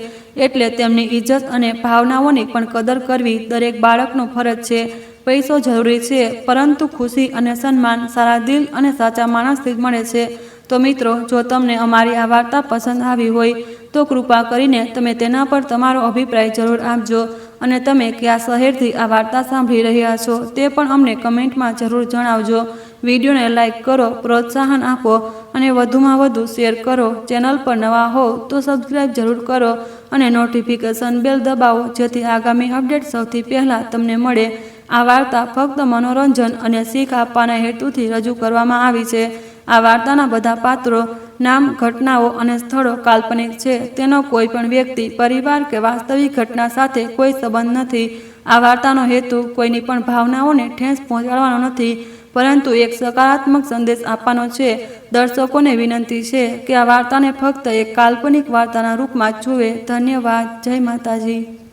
એટલે તેમની ઇજ્જત અને ભાવનાઓની પણ કદર કરવી દરેક બાળકનો ફરજ છે. પૈસો જરૂરી છે, પરંતુ ખુશી અને સન્માન સારા દિલ અને સાચા માણસથી જ મળે છે. તો મિત્રો, જો તમને અમારી આ વાર્તા પસંદ આવી હોય તો કૃપા કરીને તમે તેના પર તમારો અભિપ્રાય જરૂર આપજો. અને તમે કયા શહેરથી આ વાર્તા સાંભળી રહ્યા છો તે પણ અમને કમેન્ટમાં જરૂર જણાવજો. વિડીયોને લાઇક કરો, પ્રોત્સાહન આપો અને વધુમાં વધુ શેર કરો. ચેનલ પર નવા હો તો સબસ્ક્રાઈબ જરૂર કરો અને નોટિફિકેશન બેલ દબાવો, જેથી આગામી અપડેટ સૌથી પહેલાં તમને મળે. આ વાર્તા ફક્ત મનોરંજન અને શીખ આપવાના હેતુથી રજૂ કરવામાં આવી છે. આ વાર્તાના બધા પાત્રો, નામ, ઘટનાઓ અને સ્થળો કાલ્પનિક છે. તેનો કોઈ પણ વ્યક્તિ, પરિવાર કે વાસ્તવિક ઘટના સાથે કોઈ સંબંધ નથી. આ વાર્તાનો હેતુ કોઈની પણ ભાવનાઓને ઠેસ પહોંચાડવાનો નથી, પરંતુ એક સકારાત્મક સંદેશ આપવાનો છે. દર્શકોને વિનંતી છે કે આ વાર્તાને ફક્ત એક કાલ્પનિક વાર્તાના રૂપમાં જ જુએ. ધન્યવાદ. જય માતાજી.